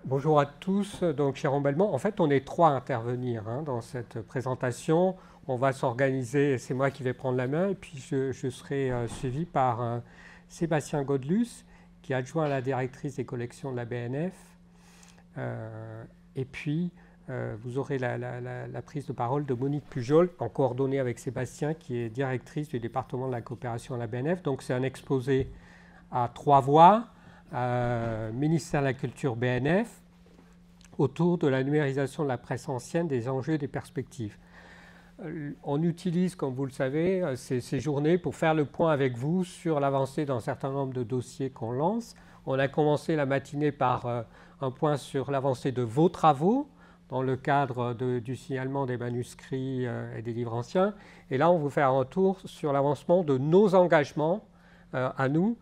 Bonjour à tous. Donc, Jérôme Belmont. En fait, on est trois à intervenir dans cette présentation. On va s'organiser. C'est moi qui vais prendre la main. Et puis, je serai suivi par Sébastien Godelus, qui est adjoint à la directrice des collections de la BNF. Et puis, vous aurez la prise de parole de Monique Pujol, en coordonnée avec Sébastien, qui est directrice du département de la coopération à la BNF. Donc, c'est un exposé à trois voix. Ministère de la Culture BNF, autour de la numérisation de la presse ancienne, des enjeux et des perspectives. On utilise, comme vous le savez, ces journées pour faire le point avec vous sur l'avancée d'un certain nombre de dossiers qu'on lance. On a commencé la matinée par un point sur l'avancée de vos travaux dans le cadre du signalement des manuscrits et des livres anciens. Et là, on vous fait un retour sur l'avancement de nos engagements à nous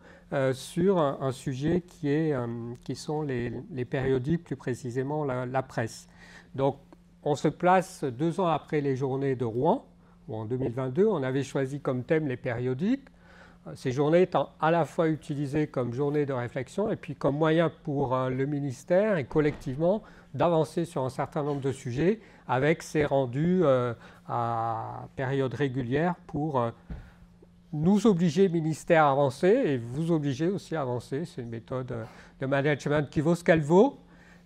sur un sujet qui sont les périodiques, plus précisément la presse. Donc, on se place 2 ans après les journées de Rouen, où en 2022, on avait choisi comme thème les périodiques. Ces journées étant à la fois utilisées comme journée de réflexion et puis comme moyen pour le ministère et collectivement d'avancer sur un certain nombre de sujets avec ces rendus à période régulière pour nous obliger, ministère, à avancer et vous obliger aussi à avancer. C'est une méthode de management qui vaut ce qu'elle vaut,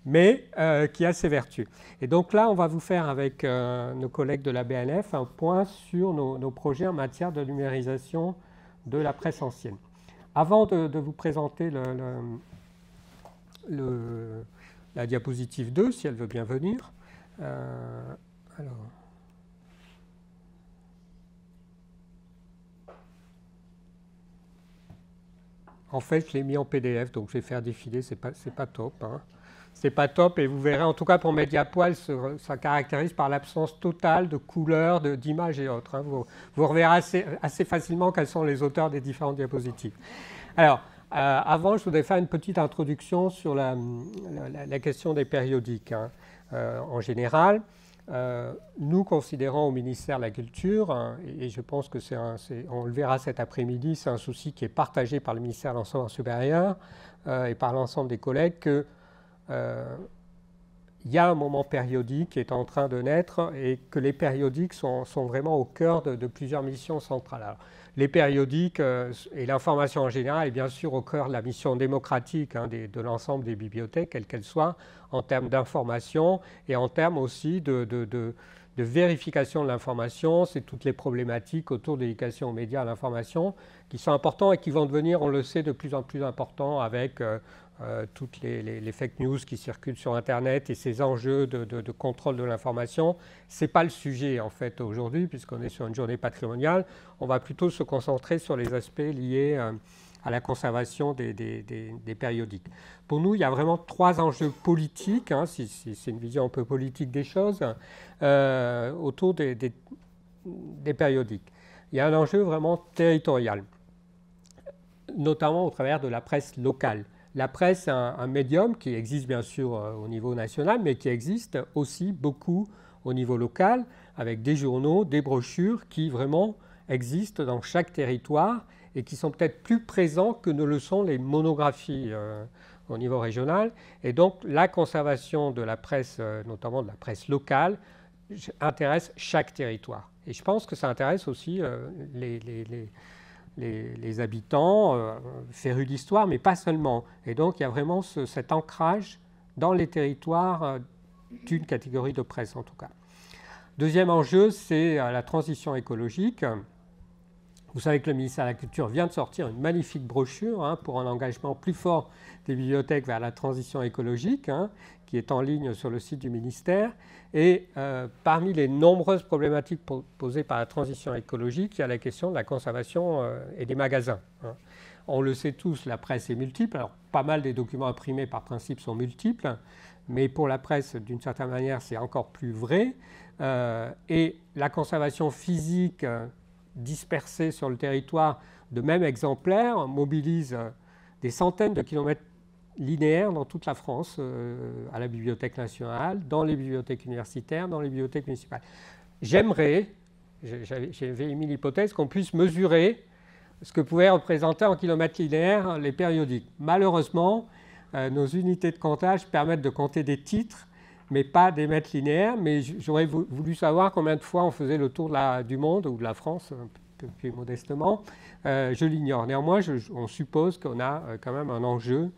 mais qui a ses vertus. Et donc là, on va vous faire avec nos collègues de la BNF un point sur nos projets en matière de numérisation de la presse ancienne. Avant de vous présenter la diapositive 2, si elle veut bien venir, alors... En fait, je l'ai mis en PDF, donc je vais faire défiler, c'est pas top. C'est pas top, et vous verrez, en tout cas pour Mediapoil, ça caractérise par l'absence totale de couleurs, d'images et autres. Vous reverrez assez facilement quels sont les auteurs des différentes diapositives. Alors, avant, je voudrais faire une petite introduction sur la question des périodiques en général. Nous considérons au ministère de la Culture, et je pense que on le verra cet après-midi, c'est un souci qui est partagé par le ministère de l'Enseignement supérieur et par l'ensemble des collègues, qu'il y a un moment périodique qui est en train de naître et que les périodiques sont vraiment au cœur de plusieurs missions centrales. Alors, les périodiques et l'information en général est bien sûr au cœur de la mission démocratique de l'ensemble des bibliothèques, quelles qu'elles soient, en termes d'information et en termes aussi de vérification de l'information. C'est toutes les problématiques autour de l'éducation aux médias, à l'information, qui sont importantes et qui vont devenir, on le sait, de plus en plus importants avec toutes les fake news qui circulent sur Internet et ces enjeux de contrôle de l'information. Ce n'est pas le sujet en fait aujourd'hui, puisqu'on est sur une journée patrimoniale. On va plutôt se concentrer sur les aspects liés à la conservation des périodiques. Pour nous, il y a vraiment 3 enjeux politiques, c'est une vision un peu politique des choses, autour des périodiques. Il y a un enjeu vraiment territorial, notamment au travers de la presse locale. La presse est un médium qui existe bien sûr au niveau national, mais qui existe aussi beaucoup au niveau local, avec des journaux, des brochures qui vraiment existent dans chaque territoire et qui sont peut-être plus présents que ne le sont les monographies au niveau régional. Et donc la conservation de la presse, notamment de la presse locale, intéresse chaque territoire. Et je pense que ça intéresse aussi les habitants, férus d'histoire, mais pas seulement. Et donc il y a vraiment cet ancrage dans les territoires d'une catégorie de presse en tout cas. Deuxième enjeu, c'est la transition écologique. Vous savez que le ministère de la Culture vient de sortir une magnifique brochure pour un engagement plus fort des bibliothèques vers la transition écologique, qui est en ligne sur le site du ministère. Et parmi les nombreuses problématiques posées par la transition écologique, il y a la question de la conservation et des magasins. On le sait tous, la presse est multiple. Alors, pas mal des documents imprimés par principe sont multiples, mais pour la presse, d'une certaine manière, c'est encore plus vrai. Et la conservation physique dispersée sur le territoire de mêmes exemplaires mobilise des centaines de kilomètres linéaires dans toute la France, à la Bibliothèque nationale, dans les bibliothèques universitaires, dans les bibliothèques municipales. J'aimerais, j'avais émis l'hypothèse qu'on puisse mesurer ce que pouvaient représenter en kilomètres linéaires les périodiques. Malheureusement, nos unités de comptage permettent de compter des titres, mais pas des mètres linéaires. Mais j'aurais voulu savoir combien de fois on faisait le tour du monde ou de la France, un peu plus modestement. Je l'ignore. Néanmoins, on suppose qu'on a quand même un enjeu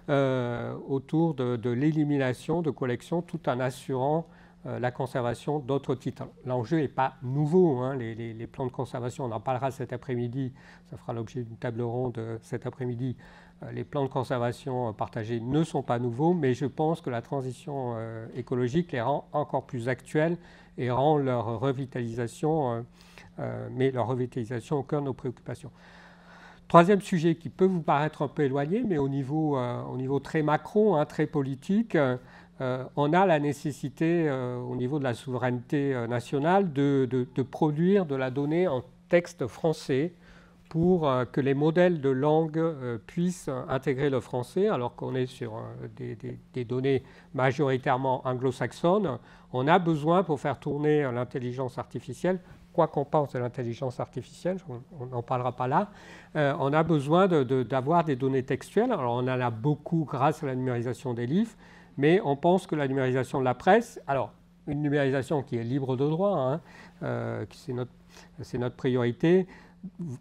autour de l'élimination de collections tout en assurant la conservation d'autres titres. L'enjeu n'est pas nouveau, hein. Les plans de conservation, on en parlera cet après-midi, ça fera l'objet d'une table ronde cet après-midi. Les plans de conservation partagés ne sont pas nouveaux, mais je pense que la transition écologique les rend encore plus actuels et rend leur revitalisation, au cœur de nos préoccupations. Troisième sujet qui peut vous paraître un peu éloigné, mais au niveau très macro, hein, très politique, on a la nécessité, au niveau de la souveraineté nationale, de produire de la donnée en texte français pour que les modèles de langue puissent intégrer le français, alors qu'on est sur des données majoritairement anglo-saxonnes. On a besoin, pour faire tourner l'intelligence artificielle, quoi qu'on pense de l'intelligence artificielle, on n'en parlera pas là, on a besoin d'avoir des données textuelles. Alors on en a beaucoup grâce à la numérisation des livres, mais on pense que la numérisation de la presse, alors une numérisation qui est libre de droit, hein, c'est notre priorité,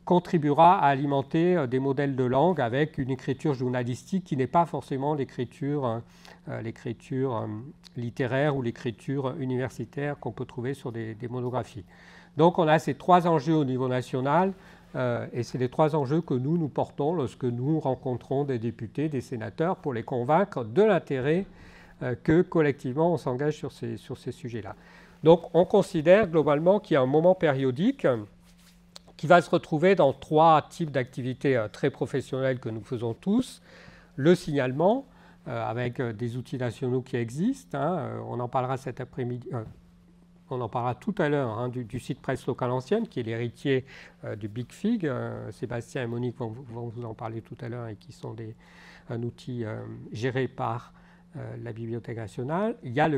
contribuera à alimenter des modèles de langue avec une écriture journalistique qui n'est pas forcément l'écriture littéraire ou l'écriture universitaire qu'on peut trouver sur des monographies. Donc on a ces trois enjeux au niveau national et c'est les trois enjeux que nous portons lorsque nous rencontrons des députés, des sénateurs pour les convaincre de l'intérêt que collectivement on s'engage sur ces sujets-là. Donc on considère globalement qu'il y a un moment périodique qui va se retrouver dans trois types d'activités très professionnelles que nous faisons tous. Le signalement, avec des outils nationaux qui existent, hein, on en parlera cet après-midi, on en parlera tout à l'heure, hein, du site Presse Locale Ancienne, qui est l'héritier du Big Fig. Sébastien et Monique vont vous en parler tout à l'heure et qui sont un outil géré par la Bibliothèque nationale. Il y a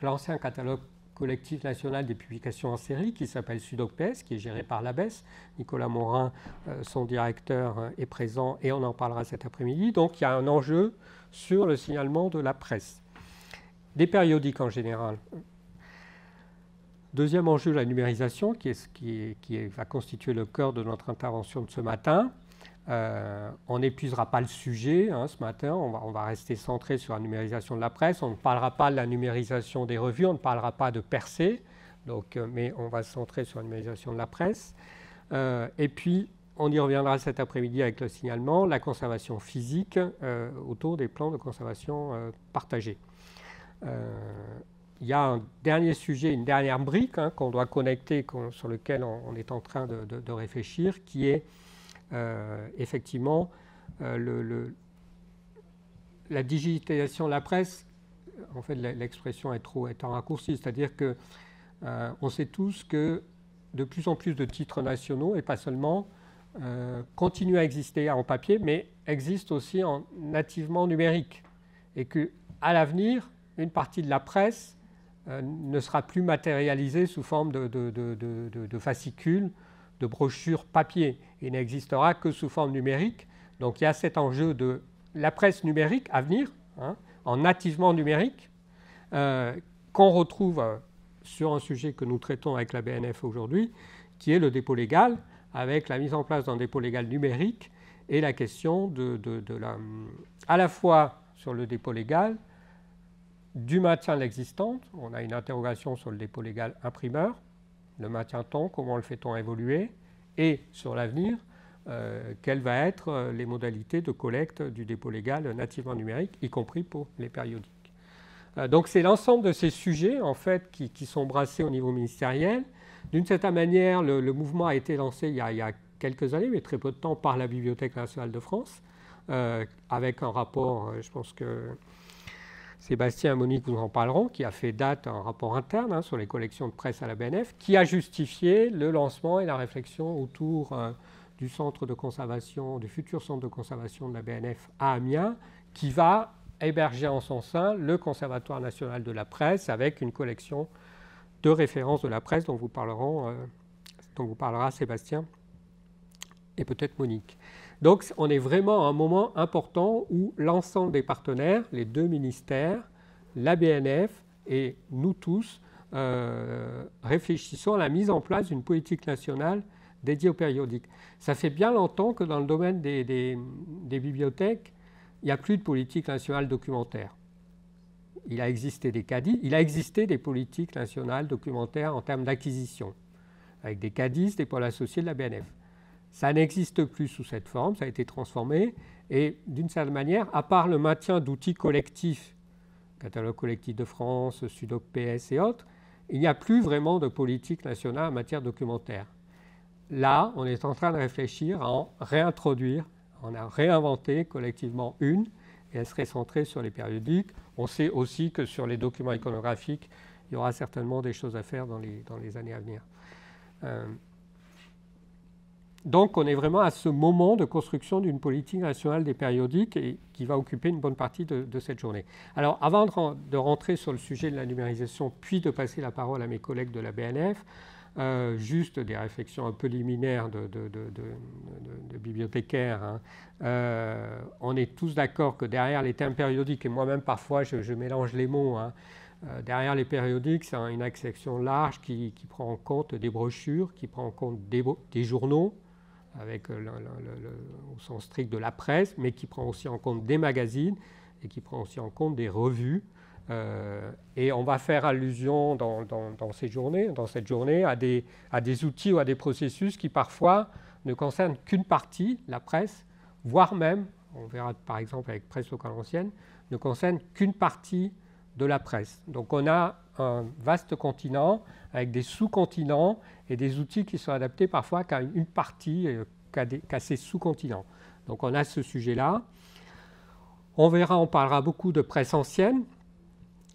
l'ancien catalogue collectif national des publications en série qui s'appelle SUDOCPES, qui est géré par l'ABES. Nicolas Morin, son directeur, est présent et on en parlera cet après-midi. Donc il y a un enjeu sur le signalement de la presse. Des périodiques en général. Deuxième enjeu, la numérisation, qui va constituer le cœur de notre intervention de ce matin. On n'épuisera pas le sujet ce matin, on va rester centré sur la numérisation de la presse. On ne parlera pas de la numérisation des revues, on ne parlera pas de percée, mais on va se centrer sur la numérisation de la presse. Et puis, on y reviendra cet après-midi avec le signalement, la conservation physique autour des plans de conservation partagés. Il y a un dernier sujet, une dernière brique qu'on doit connecter, sur lequel on est en train de réfléchir, qui est effectivement la digitalisation de la presse. En fait, l'expression est en raccourci, c'est-à-dire qu'on sait tous que de plus en plus de titres nationaux, et pas seulement, continuent à exister en papier, mais existent aussi nativement numérique. Et qu'à l'avenir, une partie de la presse ne sera plus matérialisée sous forme de fascicules, de brochures papier, et n'existera que sous forme numérique. Donc il y a cet enjeu de la presse numérique à venir, en nativement numérique, qu'on retrouve sur un sujet que nous traitons avec la BNF aujourd'hui, qui est le dépôt légal, avec la mise en place d'un dépôt légal numérique et la question à la fois sur le dépôt légal, du maintien de l'existant. On a une interrogation sur le dépôt légal imprimeur. Le maintient-on, comment le fait-on évoluer? Et sur l'avenir, quelles vont être les modalités de collecte du dépôt légal nativement numérique, y compris pour les périodiques. Donc c'est l'ensemble de ces sujets en fait, qui sont brassés au niveau ministériel. D'une certaine manière, le mouvement a été lancé il y a quelques années, mais très peu de temps, par la Bibliothèque nationale de France, avec un rapport, je pense que Sébastien et Monique vous en parleront, qui a fait date un rapport interne sur les collections de presse à la BNF, qui a justifié le lancement et la réflexion autour du centre de conservation, du futur centre de conservation de la BNF à Amiens, qui va héberger en son sein le Conservatoire national de la presse avec une collection de références de la presse dont vous parlera Sébastien et peut-être Monique. Donc on est vraiment à un moment important où l'ensemble des partenaires, les deux ministères, la BNF et nous tous, réfléchissons à la mise en place d'une politique nationale dédiée aux périodiques. Ça fait bien longtemps que dans le domaine des bibliothèques, il n'y a plus de politique nationale documentaire. Il a existé des CADI, il a existé des politiques nationales documentaires en termes d'acquisition, avec des CADIS, des pôles associés de la BNF. Ça n'existe plus sous cette forme, ça a été transformé, et d'une certaine manière, à part le maintien d'outils collectifs, Catalogue collectif de France, Sudoc PS et autres, il n'y a plus vraiment de politique nationale en matière documentaire. Là, on est en train de réfléchir à en réintroduire, on a réinventé collectivement une, et elle serait centrée sur les périodiques. On sait aussi que sur les documents iconographiques, il y aura certainement des choses à faire dans les années à venir. Donc on est vraiment à ce moment de construction d'une politique nationale des périodiques et qui va occuper une bonne partie de cette journée. Alors avant de rentrer sur le sujet de la numérisation, puis de passer la parole à mes collègues de la BNF, juste des réflexions un peu liminaires de bibliothécaires. Hein. On est tous d'accord que derrière les termes périodiques, et moi-même parfois je mélange les mots, hein, derrière les périodiques, c'est une acception large qui prend en compte des brochures, qui prend en compte des journaux, avec au sens strict de la presse, mais qui prend aussi en compte des magazines et qui prend aussi en compte des revues. Et on va faire allusion dans cette journée à des outils ou à des processus qui parfois ne concernent qu'une partie, la presse, voire même, on verra par exemple avec Presse locale ancienne, ne concernent qu'une partie de la presse. Donc on a un vaste continent avec des sous-continents et des outils qui sont adaptés parfois qu'à une partie, qu'à ces sous-continents. Donc on a ce sujet-là. On verra, on parlera beaucoup de presse ancienne,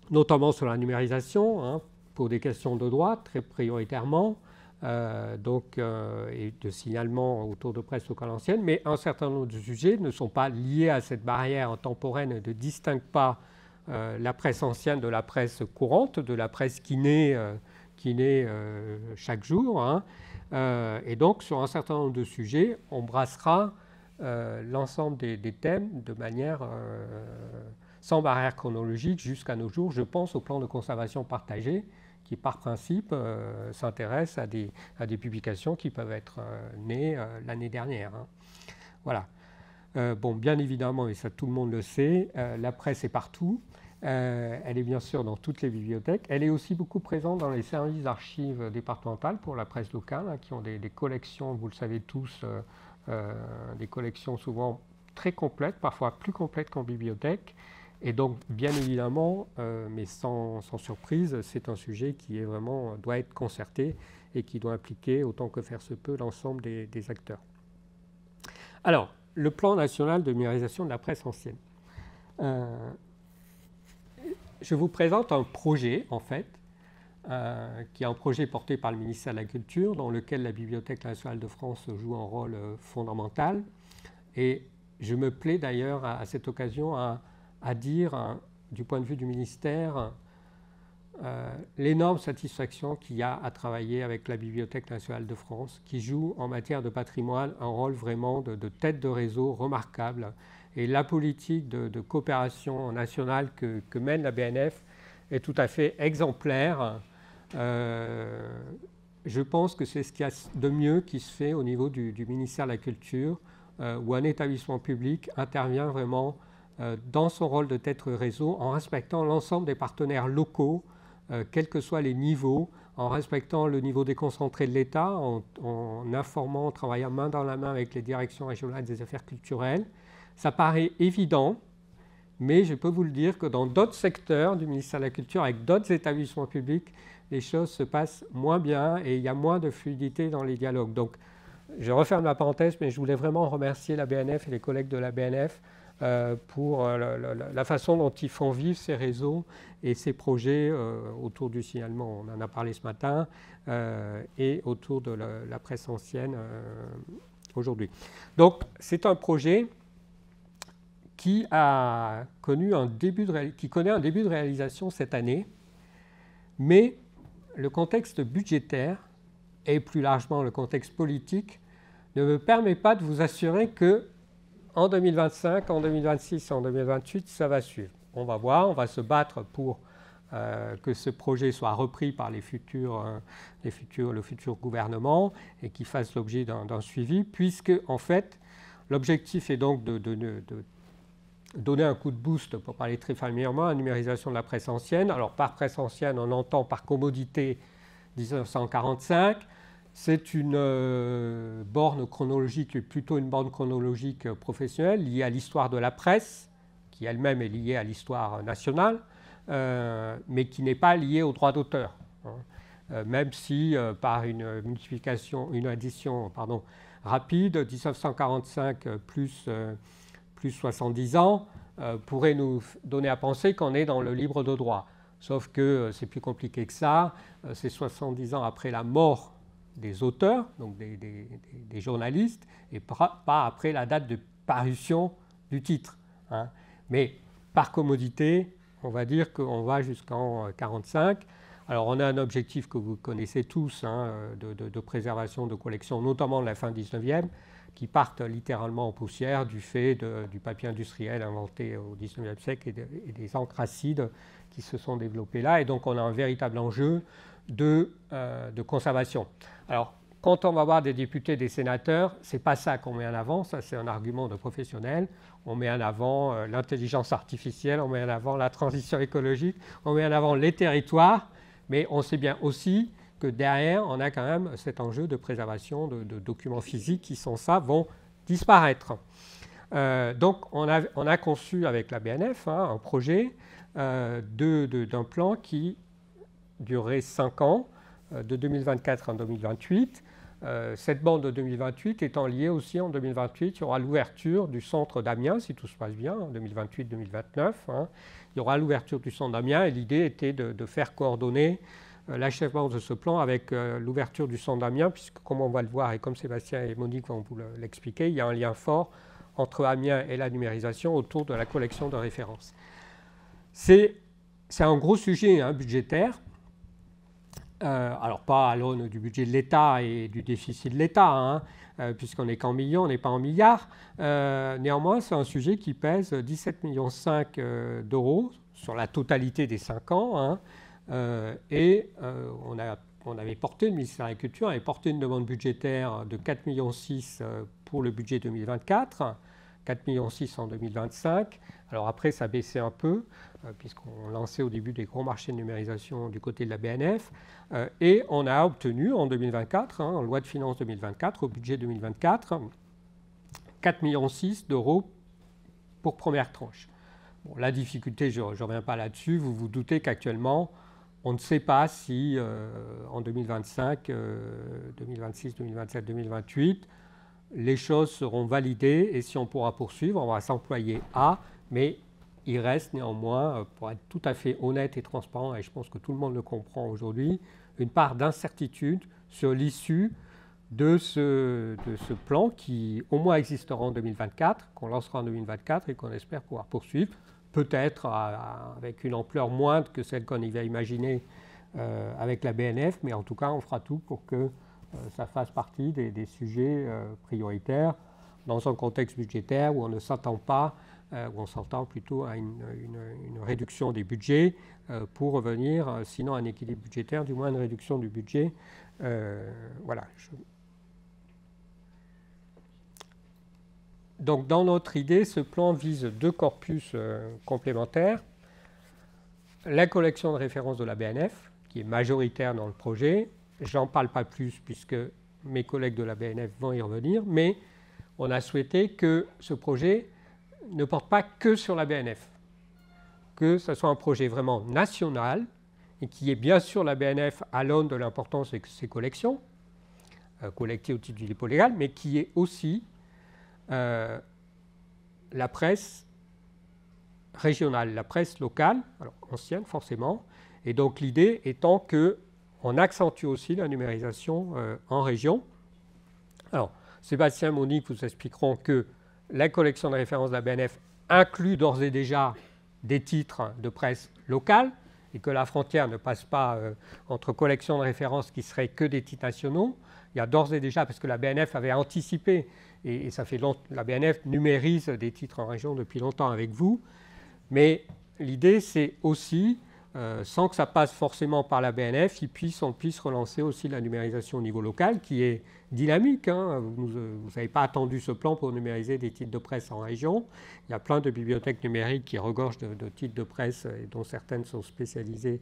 notamment sur la numérisation, hein, pour des questions de droit, très prioritairement, et de signalement autour de presse locale ancienne, mais un certain nombre de sujets ne sont pas liés à cette barrière temporelle et ne distinguent pas la presse ancienne de la presse courante, de la presse qui naît chaque jour. Hein. Et donc, sur un certain nombre de sujets, on brassera l'ensemble des thèmes de manière sans barrière chronologique jusqu'à nos jours. Je pense au plan de conservation partagé qui, par principe, s'intéresse à des publications qui peuvent être nées l'année dernière. Hein. Voilà. Bon, bien évidemment, et ça tout le monde le sait, la presse est partout. Elle est bien sûr dans toutes les bibliothèques. Elle est aussi beaucoup présente dans les services d'archives départementales pour la presse locale, hein, qui ont des collections, vous le savez tous, des collections souvent très complètes, parfois plus complètes qu'en bibliothèque. Et donc, bien évidemment, mais sans surprise, c'est un sujet qui est vraiment, doit être concerté et qui doit impliquer, autant que faire se peut, l'ensemble des acteurs. Alors, le plan national de numérisation de la presse ancienne. Je vous présente un projet, en fait, qui est un projet porté par le ministère de la Culture, dans lequel la Bibliothèque nationale de France joue un rôle fondamental. Et je me plais d'ailleurs à cette occasion à dire, du point de vue du ministère, l'énorme satisfaction qu'il y a à travailler avec la Bibliothèque nationale de France, qui joue en matière de patrimoine un rôle vraiment de tête de réseau remarquable. Et la politique de coopération nationale que mène la BNF est tout à fait exemplaire. Je pense que c'est ce qu'il y a de mieux qui se fait au niveau du ministère de la Culture, où un établissement public intervient vraiment dans son rôle de tête de réseau en respectant l'ensemble des partenaires locaux, quels que soient les niveaux, en respectant le niveau déconcentré de l'État, en informant, en travaillant main dans la main avec les directions régionales des affaires culturelles. Ça paraît évident, mais je peux vous le dire que dans d'autres secteurs du ministère de la Culture, avec d'autres établissements publics, les choses se passent moins bien et il y a moins de fluidité dans les dialogues. Donc, je referme la parenthèse, mais je voulais vraiment remercier la BNF et les collègues de la BNF pour la façon dont ils font vivre ces réseaux et ces projets autour du signalement. On en a parlé ce matin, et autour de la presse ancienne aujourd'hui. Donc, c'est un projet qui connaît un début de réalisation cette année, mais le contexte budgétaire et plus largement le contexte politique ne me permet pas de vous assurer que en 2025, en 2026, en 2028, ça va suivre. On va voir, on va se battre pour que ce projet soit repris par le futur gouvernement et qu'il fasse l'objet d'un suivi, puisque en fait, l'objectif est donc de donner un coup de boost, pour parler très familièrement, à la numérisation de la presse ancienne. Alors par presse ancienne, on entend par commodité 1945. C'est une borne chronologique, plutôt une borne chronologique professionnelle liée à l'histoire de la presse, qui elle-même est liée à l'histoire nationale, mais qui n'est pas liée au droit d'auteur. Même si par une addition rapide, 1945 plus 70 ans, pourrait nous donner à penser qu'on est dans le livre de droit. Sauf que c'est plus compliqué que ça. C'est 70 ans après la mort des auteurs, donc des journalistes, et pas après la date de parution du titre. Mais par commodité, on va dire qu'on va jusqu'en 1945. Alors on a un objectif que vous connaissez tous, de préservation de collections, notamment de la fin 19e, qui partent littéralement en poussière du fait du papier industriel inventé au 19e siècle et des encres acides qui se sont développées là. Et donc on a un véritable enjeu de conservation. Alors, quand on va voir des députés, des sénateurs, ce n'est pas ça qu'on met en avant, ça c'est un argument de professionnel. On met en avant l'intelligence artificielle, on met en avant la transition écologique, on met en avant les territoires, mais on sait bien aussi que derrière, on a quand même cet enjeu de préservation de documents physiques qui, sans ça, vont disparaître. Donc, on a conçu avec la BNF un projet d'un plan qui durerait 5 ans, de 2024 en 2028. Cette bande de 2028 étant liée aussi en 2028, il y aura l'ouverture du centre d'Amiens, si tout se passe bien, en 2028-2029. Il y aura l'ouverture du centre d'Amiens et l'idée était de faire coordonner l'achèvement de ce plan avec l'ouverture du centre d'Amiens, puisque comme on va le voir et comme Sébastien et Monique vont vous l'expliquer, il y a un lien fort entre Amiens et la numérisation autour de la collection de références. C'est un gros sujet budgétaire. Alors pas à l'aune du budget de l'État et du déficit de l'État, puisqu'on n'est qu'en millions, on n'est pas en milliards. Néanmoins, c'est un sujet qui pèse 17,5 millions d'euros sur la totalité des 5 ans. Et on avait porté, le ministère de l'Agriculture avait porté une demande budgétaire de 4,6 millions pour le budget 2024, 4,6 millions en 2025. Alors après, ça baissait un peu, puisqu'on lançait au début des gros marchés de numérisation du côté de la BNF. Et on a obtenu en 2024, en loi de finances 2024, au budget 2024, 4,6 millions d'euros pour première tranche. Bon, la difficulté, je ne reviens pas là-dessus, vous vous doutez qu'actuellement, on ne sait pas si en 2025, 2026, 2027, 2028, les choses seront validées et si on pourra poursuivre, on va s'employer à, mais il reste néanmoins, pour être tout à fait honnête et transparent, et je pense que tout le monde le comprend aujourd'hui, une part d'incertitude sur l'issue de ce plan qui au moins existera en 2024, qu'on lancera en 2024 et qu'on espère pouvoir poursuivre, peut-être avec une ampleur moindre que celle qu'on avait imaginée avec la BNF, mais en tout cas on fera tout pour que ça fasse partie des sujets prioritaires dans un contexte budgétaire où on ne s'attend pas, où on s'entend plutôt à une réduction des budgets pour revenir, sinon à un équilibre budgétaire, du moins une réduction du budget. Voilà. Donc dans notre idée, ce plan vise 2 corpus complémentaires. La collection de références de la BNF, qui est majoritaire dans le projet. J'en parle pas plus puisque mes collègues de la BNF vont y revenir, mais on a souhaité que ce projet ne porte pas que sur la BNF, que ce soit un projet vraiment national et qui est bien sûr la BNF à l'aune de l'importance de ses collections, collectées au titre du dépôt légal, mais qui est aussi la presse régionale, la presse locale, alors ancienne forcément, et donc l'idée étant qu'on accentue aussi la numérisation en région. Alors, Sébastien et Monique vous expliqueront que la collection de références de la BNF inclut d'ores et déjà des titres de presse locale et que la frontière ne passe pas entre collection de références qui seraient que des titres nationaux, il y a d'ores et déjà, parce que la BNF avait anticipé, et ça fait longtemps, la BNF numérise des titres en région depuis longtemps avec vous, mais l'idée c'est aussi, sans que ça passe forcément par la BNF, on puisse relancer aussi la numérisation au niveau local, qui est dynamique. Hein. Vous n'avez pas attendu ce plan pour numériser des titres de presse en région. Il y a plein de bibliothèques numériques qui regorgent de titres de presse, et dont certaines sont spécialisées,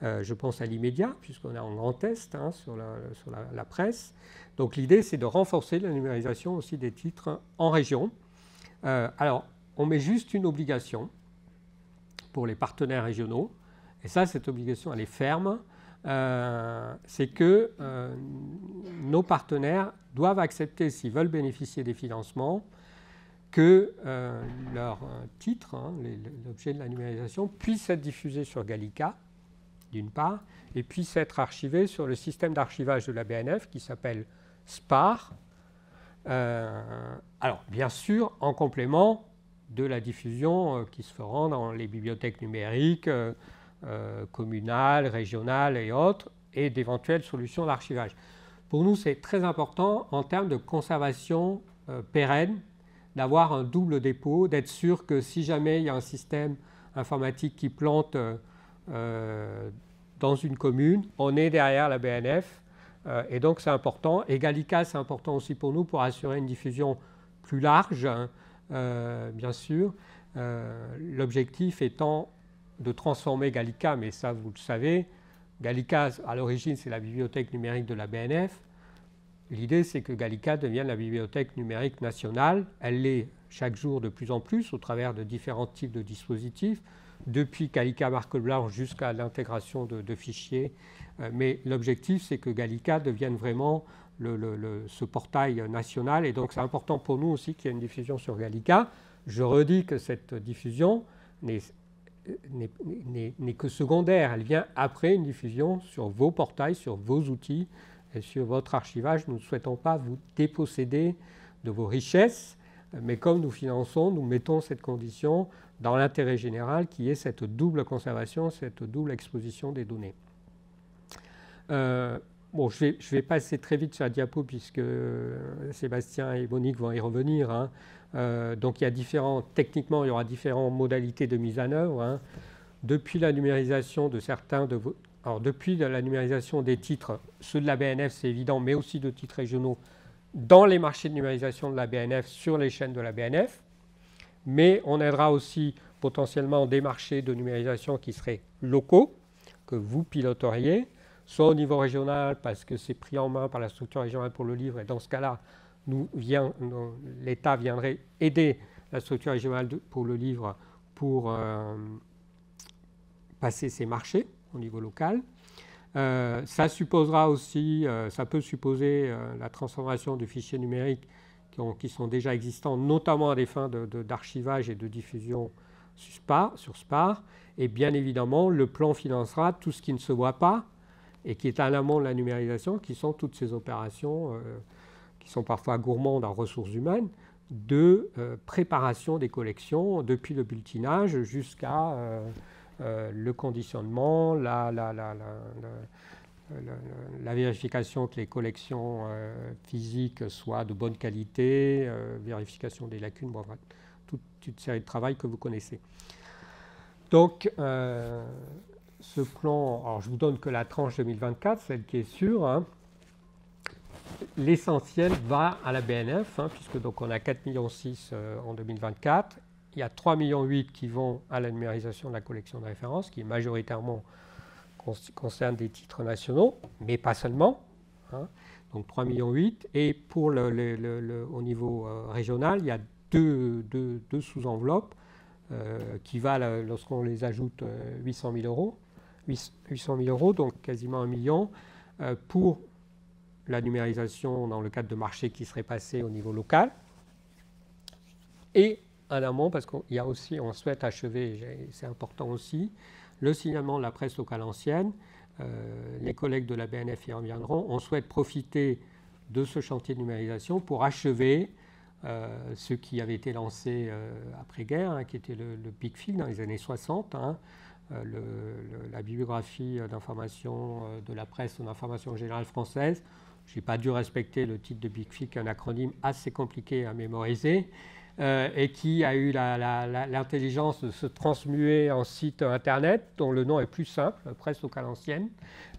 je pense à l'immédiat, puisqu'on est en grand test sur la presse. Donc l'idée, c'est de renforcer la numérisation aussi des titres en région. Alors, on met juste une obligation pour les partenaires régionaux, et ça, cette obligation, elle est ferme, c'est que nos partenaires doivent accepter, s'ils veulent bénéficier des financements, que leur titre, l'objet de la numérisation, puisse être diffusé sur Gallica, d'une part, et puisse être archivé sur le système d'archivage de la BNF qui s'appelle SPAR. Alors, bien sûr, en complément de la diffusion qui se fera dans les bibliothèques numériques communales, régionales et autres, et d'éventuelles solutions d'archivage. Pour nous, c'est très important en termes de conservation pérenne d'avoir un double dépôt, d'être sûr que si jamais il y a un système informatique qui plante dans une commune, on est derrière la BNF, et donc c'est important. Et Gallica, c'est important aussi pour nous pour assurer une diffusion plus large, bien sûr. L'objectif étant de transformer Gallica, mais ça vous le savez, Gallica à l'origine c'est la bibliothèque numérique de la BNF. L'idée c'est que Gallica devienne la bibliothèque numérique nationale. Elle l'est chaque jour de plus en plus au travers de différents types de dispositifs, depuis Gallica marque blanche jusqu'à l'intégration de fichiers. Mais l'objectif c'est que Gallica devienne vraiment ce portail national, et donc c'est important pour nous aussi qu'il y ait une diffusion sur Gallica. Je redis que cette diffusion n'est que secondaire, elle vient après une diffusion sur vos portails, sur vos outils et sur votre archivage. Nous ne souhaitons pas vous déposséder de vos richesses, mais comme nous finançons, nous mettons cette condition dans l'intérêt général qui est cette double conservation, cette double exposition des données. Bon, je vais passer très vite sur la diapo puisque Sébastien et Monique vont y revenir. Donc il y a techniquement, il y aura différentes modalités de mise en œuvre. Depuis la numérisation de certains de vos... Alors depuis la numérisation des titres, ceux de la BNF c'est évident, mais aussi de titres régionaux, dans les marchés de numérisation de la BNF, sur les chaînes de la BNF. Mais on aidera aussi potentiellement des marchés de numérisation qui seraient locaux, que vous piloteriez, soit au niveau régional parce que c'est pris en main par la structure régionale pour le livre, et dans ce cas-là, l'État viendrait aider la structure régionale pour le livre pour passer ces marchés au niveau local. Ça supposera aussi, ça peut supposer la transformation de fichiers numériques qui sont déjà existants, notamment à des fins d'archivage et de diffusion sur SPAR. Et bien évidemment, le plan financera tout ce qui ne se voit pas et qui est en amont de la numérisation, qui sont toutes ces opérations qui sont parfois gourmandes en ressources humaines, de préparation des collections, depuis le bulletinage jusqu'à le conditionnement, la vérification que les collections physiques soient de bonne qualité, vérification des lacunes, bon, bref, toute une série de travail que vous connaissez. Donc, ce plan, alors je vous donne que la tranche 2024, celle qui est sûre. L'essentiel va à la BNF, puisque donc on a 4,6 millions en 2024. Il y a 3,8 millions qui vont à la numérisation de la collection de référence, qui majoritairement concerne des titres nationaux, mais pas seulement. Donc 3,8 millions. Et pour au niveau régional, il y a deux sous-enveloppes qui valent, lorsqu'on les ajoute, 800 000 euros. 800 000 euros, donc quasiment 1 million, pour la numérisation dans le cadre de marchés qui seraient passés au niveau local. Et en amont, parce qu'il y a aussi, on souhaite achever, c'est important aussi, le signalement de la presse locale ancienne. Les collègues de la BNF y reviendront. On souhaite profiter de ce chantier de numérisation pour achever ce qui avait été lancé après-guerre, qui était le Big Fill dans les années 60, la bibliographie d'information de la presse en information générale française, Je n'ai pas dû respecter le titre de BigFig, un acronyme assez compliqué à mémoriser, et qui a eu l'intelligence de se transmuer en site internet dont le nom est plus simple, Presse locale ancienne.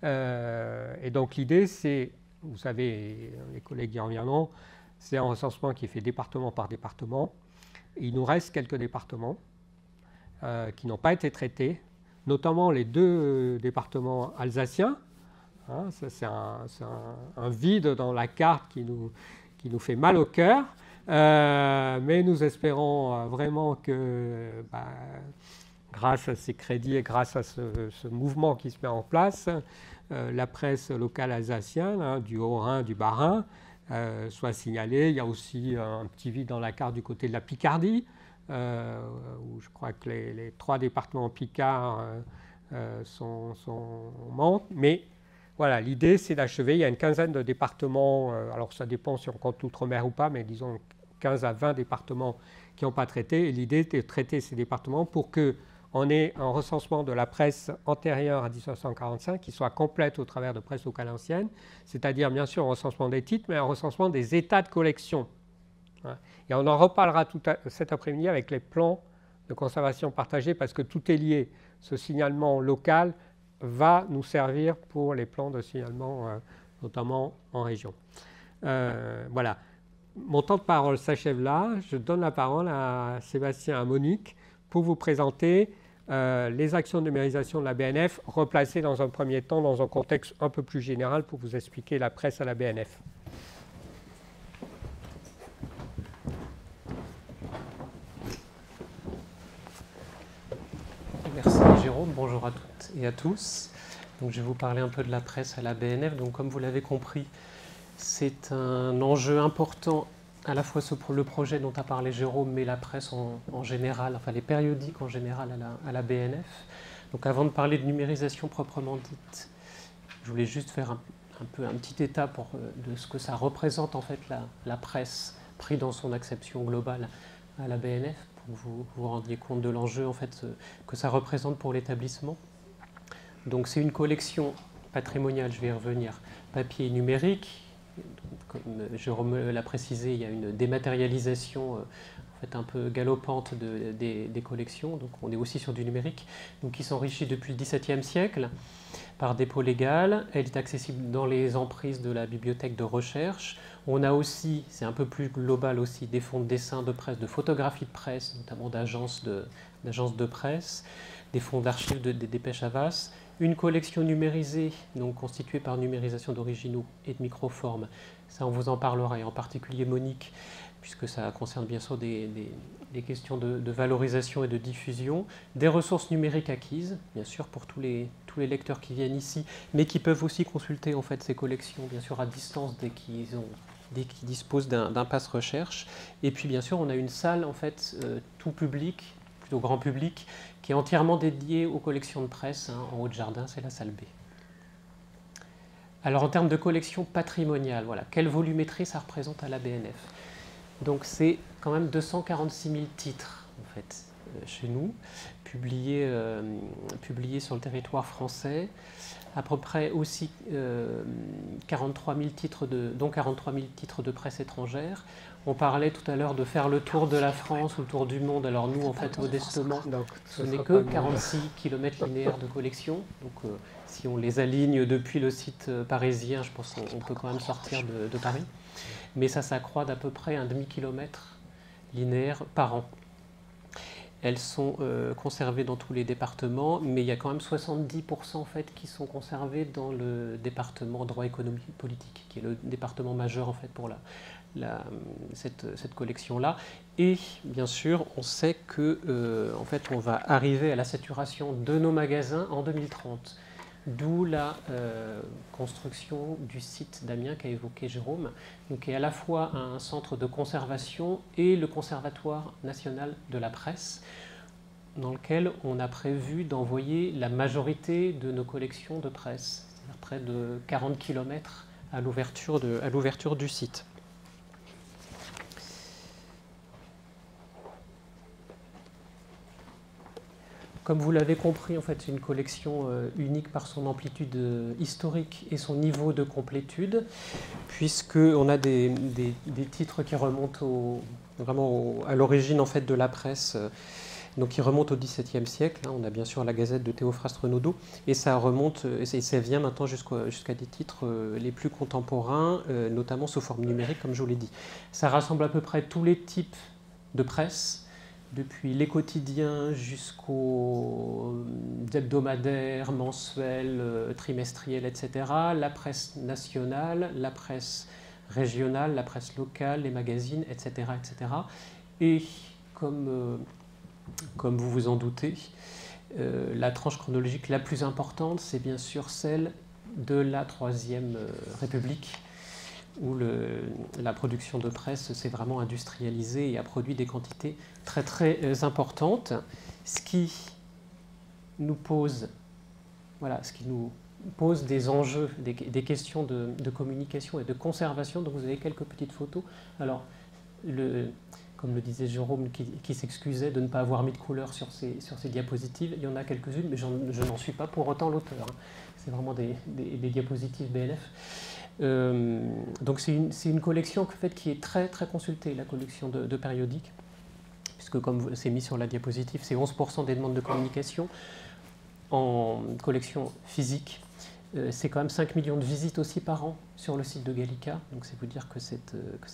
Et donc l'idée, c'est, vous savez, les collègues y reviendront, c'est un recensement qui est fait département par département. Il nous reste quelques départements qui n'ont pas été traités, notamment les 2 départements alsaciens. Hein, ça, c'est un vide dans la carte qui nous fait mal au cœur. Mais nous espérons vraiment que, grâce à ces crédits et grâce à ce mouvement qui se met en place, la presse locale alsacienne, hein, du Haut-Rhin, du Bas-Rhin, soit signalée. Il y a aussi un petit vide dans la carte du côté de la Picardie, où je crois que les 3 départements picards manquent. Mais voilà, l'idée, c'est d'achever. Il y a une quinzaine de départements, alors ça dépend si on compte l'outre-mer ou pas, mais disons 15 à 20 départements qui n'ont pas traité. Et l'idée est de traiter ces départements pour qu'on ait un recensement de la presse antérieure à 1945 qui soit complète au travers de presse locale ancienne, c'est-à-dire bien sûr un recensement des titres, mais un recensement des états de collection. Et on en reparlera cet après-midi avec les plans de conservation partagés, parce que tout est lié. Ce signalement local va nous servir pour les plans de signalement, notamment en région. Voilà. Mon temps de parole s'achève là. Je donne la parole à Sébastien et à Monique pour vous présenter les actions de numérisation de la BNF, replacées dans un premier temps dans un contexte un peu plus général pour vous expliquer la presse à la BNF. Merci Jérôme, bonjour à toutes et à tous. Donc, je vais vous parler un peu de la presse à la BNF. Donc, comme vous l'avez compris, c'est un enjeu important, à la fois le projet dont a parlé Jérôme, mais la presse en général, enfin les périodiques en général à la BNF. Donc avant de parler de numérisation proprement dite, je voulais juste faire un petit état de ce que ça représente en fait la presse pris dans son acception globale à la BNF, pour que vous vous rendiez compte de l'enjeu en fait que ça représente pour l'établissement. Donc c'est une collection patrimoniale, je vais y revenir, papier et numérique. Comme Jérôme l'a précisé, il y a une dématérialisation en fait un peu galopante des collections. Donc on est aussi sur du numérique, donc qui s'enrichit depuis le XVIIe siècle par dépôt légal. Elle est accessible dans les emprises de la bibliothèque de recherche. On a aussi, c'est un peu plus global aussi, des fonds de dessin de presse, de photographie de presse, notamment d'agences de presse, des fonds d'archives des dépêches Havas, une collection numérisée, donc constituée par numérisation d'originaux et de microformes. Ça, on vous en parlera, et en particulier Monique, puisque ça concerne bien sûr des questions de valorisation et de diffusion, des ressources numériques acquises, bien sûr, pour tous les lecteurs qui viennent ici, mais qui peuvent aussi consulter en fait ces collections, bien sûr, à distance dès qu'ils disposent d'un pass recherche. Et puis, bien sûr, on a une salle, en fait, tout public, plutôt grand public, qui est entièrement dédiée aux collections de presse, hein, en haut de jardin, c'est la salle B. Alors, en termes de collection patrimoniale, voilà, quelle volumétrie ça représente à la BNF? Donc, c'est quand même 246 000 titres, en fait, chez nous, publiés sur le territoire français. À peu près aussi 43 000 titres dont 43 000 titres de presse étrangère. On parlait tout à l'heure de faire le tour de la France ou le tour du monde. Alors nous, en fait, modestement, ce n'est que 46 km linéaires de collection. Donc si on les aligne depuis le site parisien, je pense qu'on peut quand même sortir de Paris. Mais ça s'accroît d'à peu près un demi-kilomètre linéaire par an. Elles sont conservées dans tous les départements, mais il y a quand même 70% en fait, qui sont conservées dans le département droit économique politique, qui est le département majeur en fait, pour cette collection-là. Et bien sûr, on sait que en fait, on va arriver à la saturation de nos magasins en 2030. D'où la construction du site d'Amiens qu'a évoqué Jérôme, donc qui est à la fois un centre de conservation et le Conservatoire national de la presse, dans lequel on a prévu d'envoyer la majorité de nos collections de presse, c'est-à-dire près de 40 km à l'ouverture du site. Comme vous l'avez compris, en fait, c'est une collection unique par son amplitude historique et son niveau de complétude, puisqu'on a des titres qui remontent vraiment à l'origine en fait, de la presse, donc qui remontent au XVIIe siècle. Hein. On a bien sûr la Gazette de Théophraste Renaudot, et ça remonte, et ça vient maintenant jusqu'à des titres les plus contemporains, notamment sous forme numérique, comme je vous l'ai dit. Ça rassemble à peu près tous les types de presse, depuis les quotidiens jusqu'aux hebdomadaires, mensuels, trimestriels, etc., la presse nationale, la presse régionale, la presse locale, les magazines, etc. etc. Et comme vous vous en doutez, la tranche chronologique la plus importante, c'est bien sûr celle de la Troisième République, où la production de presse s'est vraiment industrialisée et a produit des quantités très très importantes, ce qui nous pose des enjeux, des questions de communication et de conservation. Donc vous avez quelques petites photos. Alors, comme le disait Jérôme, qui s'excusait de ne pas avoir mis de couleur sur ces diapositives, il y en a quelques-unes, mais je n'en suis pas pour autant l'auteur. Hein. C'est vraiment des diapositives BNF. Donc c'est une collection en fait, qui est très très consultée, la collection de périodiques, puisque comme c'est mis sur la diapositive, c'est 11% des demandes de communication. En collection physique, c'est quand même 5 millions de visites aussi par an sur le site de Gallica, donc c'est vous dire que c'est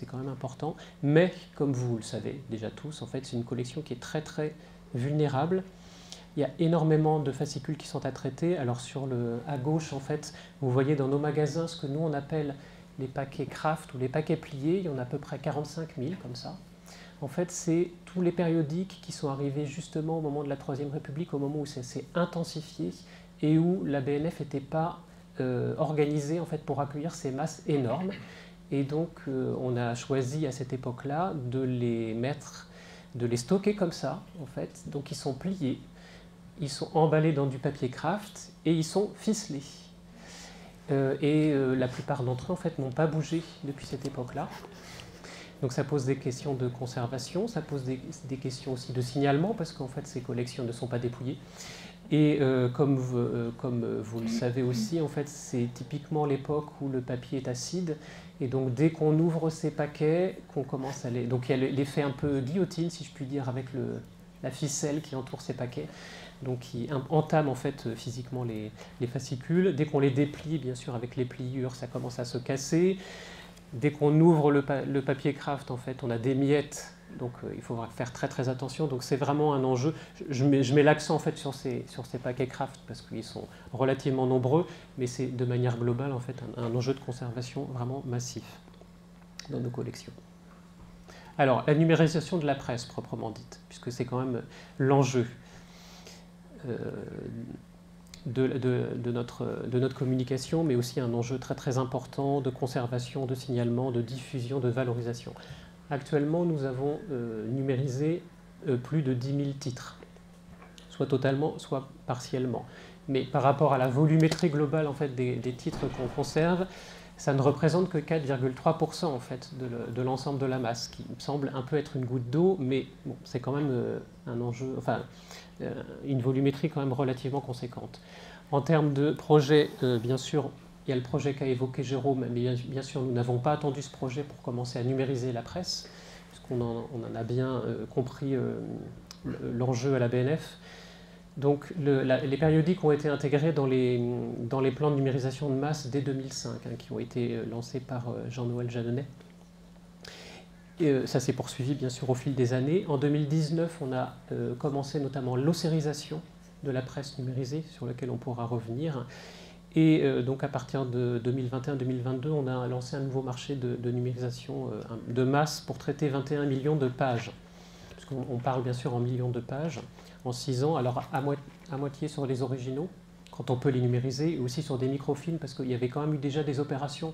quand même important. Mais comme vous le savez déjà tous, en fait, c'est une collection qui est très très vulnérable. Il y a énormément de fascicules qui sont à traiter. Alors à gauche, en fait, vous voyez dans nos magasins ce que nous on appelle les paquets craft ou les paquets pliés. Il y en a à peu près 45 000 comme ça. En fait, c'est tous les périodiques qui sont arrivés justement au moment de la Troisième République, au moment où ça s'est intensifié et où la BNF n'était pas organisée en fait, pour accueillir ces masses énormes. Et donc, on a choisi à cette époque-là de les stocker comme ça, en fait. Donc, ils sont pliés. Ils sont emballés dans du papier craft et ils sont ficelés. La plupart d'entre eux en fait, n'ont pas bougé depuis cette époque-là. Donc ça pose des questions de conservation, ça pose des questions aussi de signalement, parce qu'en fait ces collections ne sont pas dépouillées. Et comme vous le savez aussi, en fait, c'est typiquement l'époque où le papier est acide. Et donc dès qu'on ouvre ces paquets, qu'on commence à les... Donc il y a l'effet un peu guillotine, si je puis dire, avec la ficelle qui entoure ces paquets. Donc qui entame en fait physiquement les fascicules. Dès qu'on les déplie, bien sûr, avec les pliures, ça commence à se casser. Dès qu'on ouvre le papier craft, en fait, on a des miettes. Donc il faut faire très très attention. Donc c'est vraiment un enjeu. Je mets l'accent en fait sur ces paquets craft parce qu'ils sont relativement nombreux, mais c'est de manière globale en fait un enjeu de conservation vraiment massif dans nos collections. Alors la numérisation de la presse proprement dite, puisque c'est quand même l'enjeu de notre communication, mais aussi un enjeu très très important de conservation, de signalement, de diffusion, de valorisation. Actuellement, nous avons numérisé plus de 10 000 titres, soit totalement, soit partiellement. Mais par rapport à la volumétrie globale en fait, des titres qu'on conserve, ça ne représente que 4,3% en fait, de l'ensemble de la masse, qui me semble un peu être une goutte d'eau, mais bon, c'est quand même un enjeu, enfin, une volumétrie quand même relativement conséquente. En termes de projet, bien sûr, il y a le projet qu'a évoqué Jérôme, mais bien sûr, nous n'avons pas attendu ce projet pour commencer à numériser la presse, puisqu'on en a bien compris l'enjeu à la BNF. Donc les périodiques ont été intégrés dans les plans de numérisation de masse dès 2005, hein, qui ont été lancés par Jean-Noël Jeanneney. Et ça s'est poursuivi bien sûr au fil des années. En 2019, on a commencé notamment l'ossérisation de la presse numérisée, sur laquelle on pourra revenir. Et donc à partir de 2021-2022, on a lancé un nouveau marché de numérisation de masse pour traiter 21 millions de pages. Parce qu'on parle bien sûr en millions de pages en 6 ans, alors à moitié sur les originaux, quand on peut les numériser, et aussi sur des microfilms, parce qu'il y avait quand même eu déjà des opérations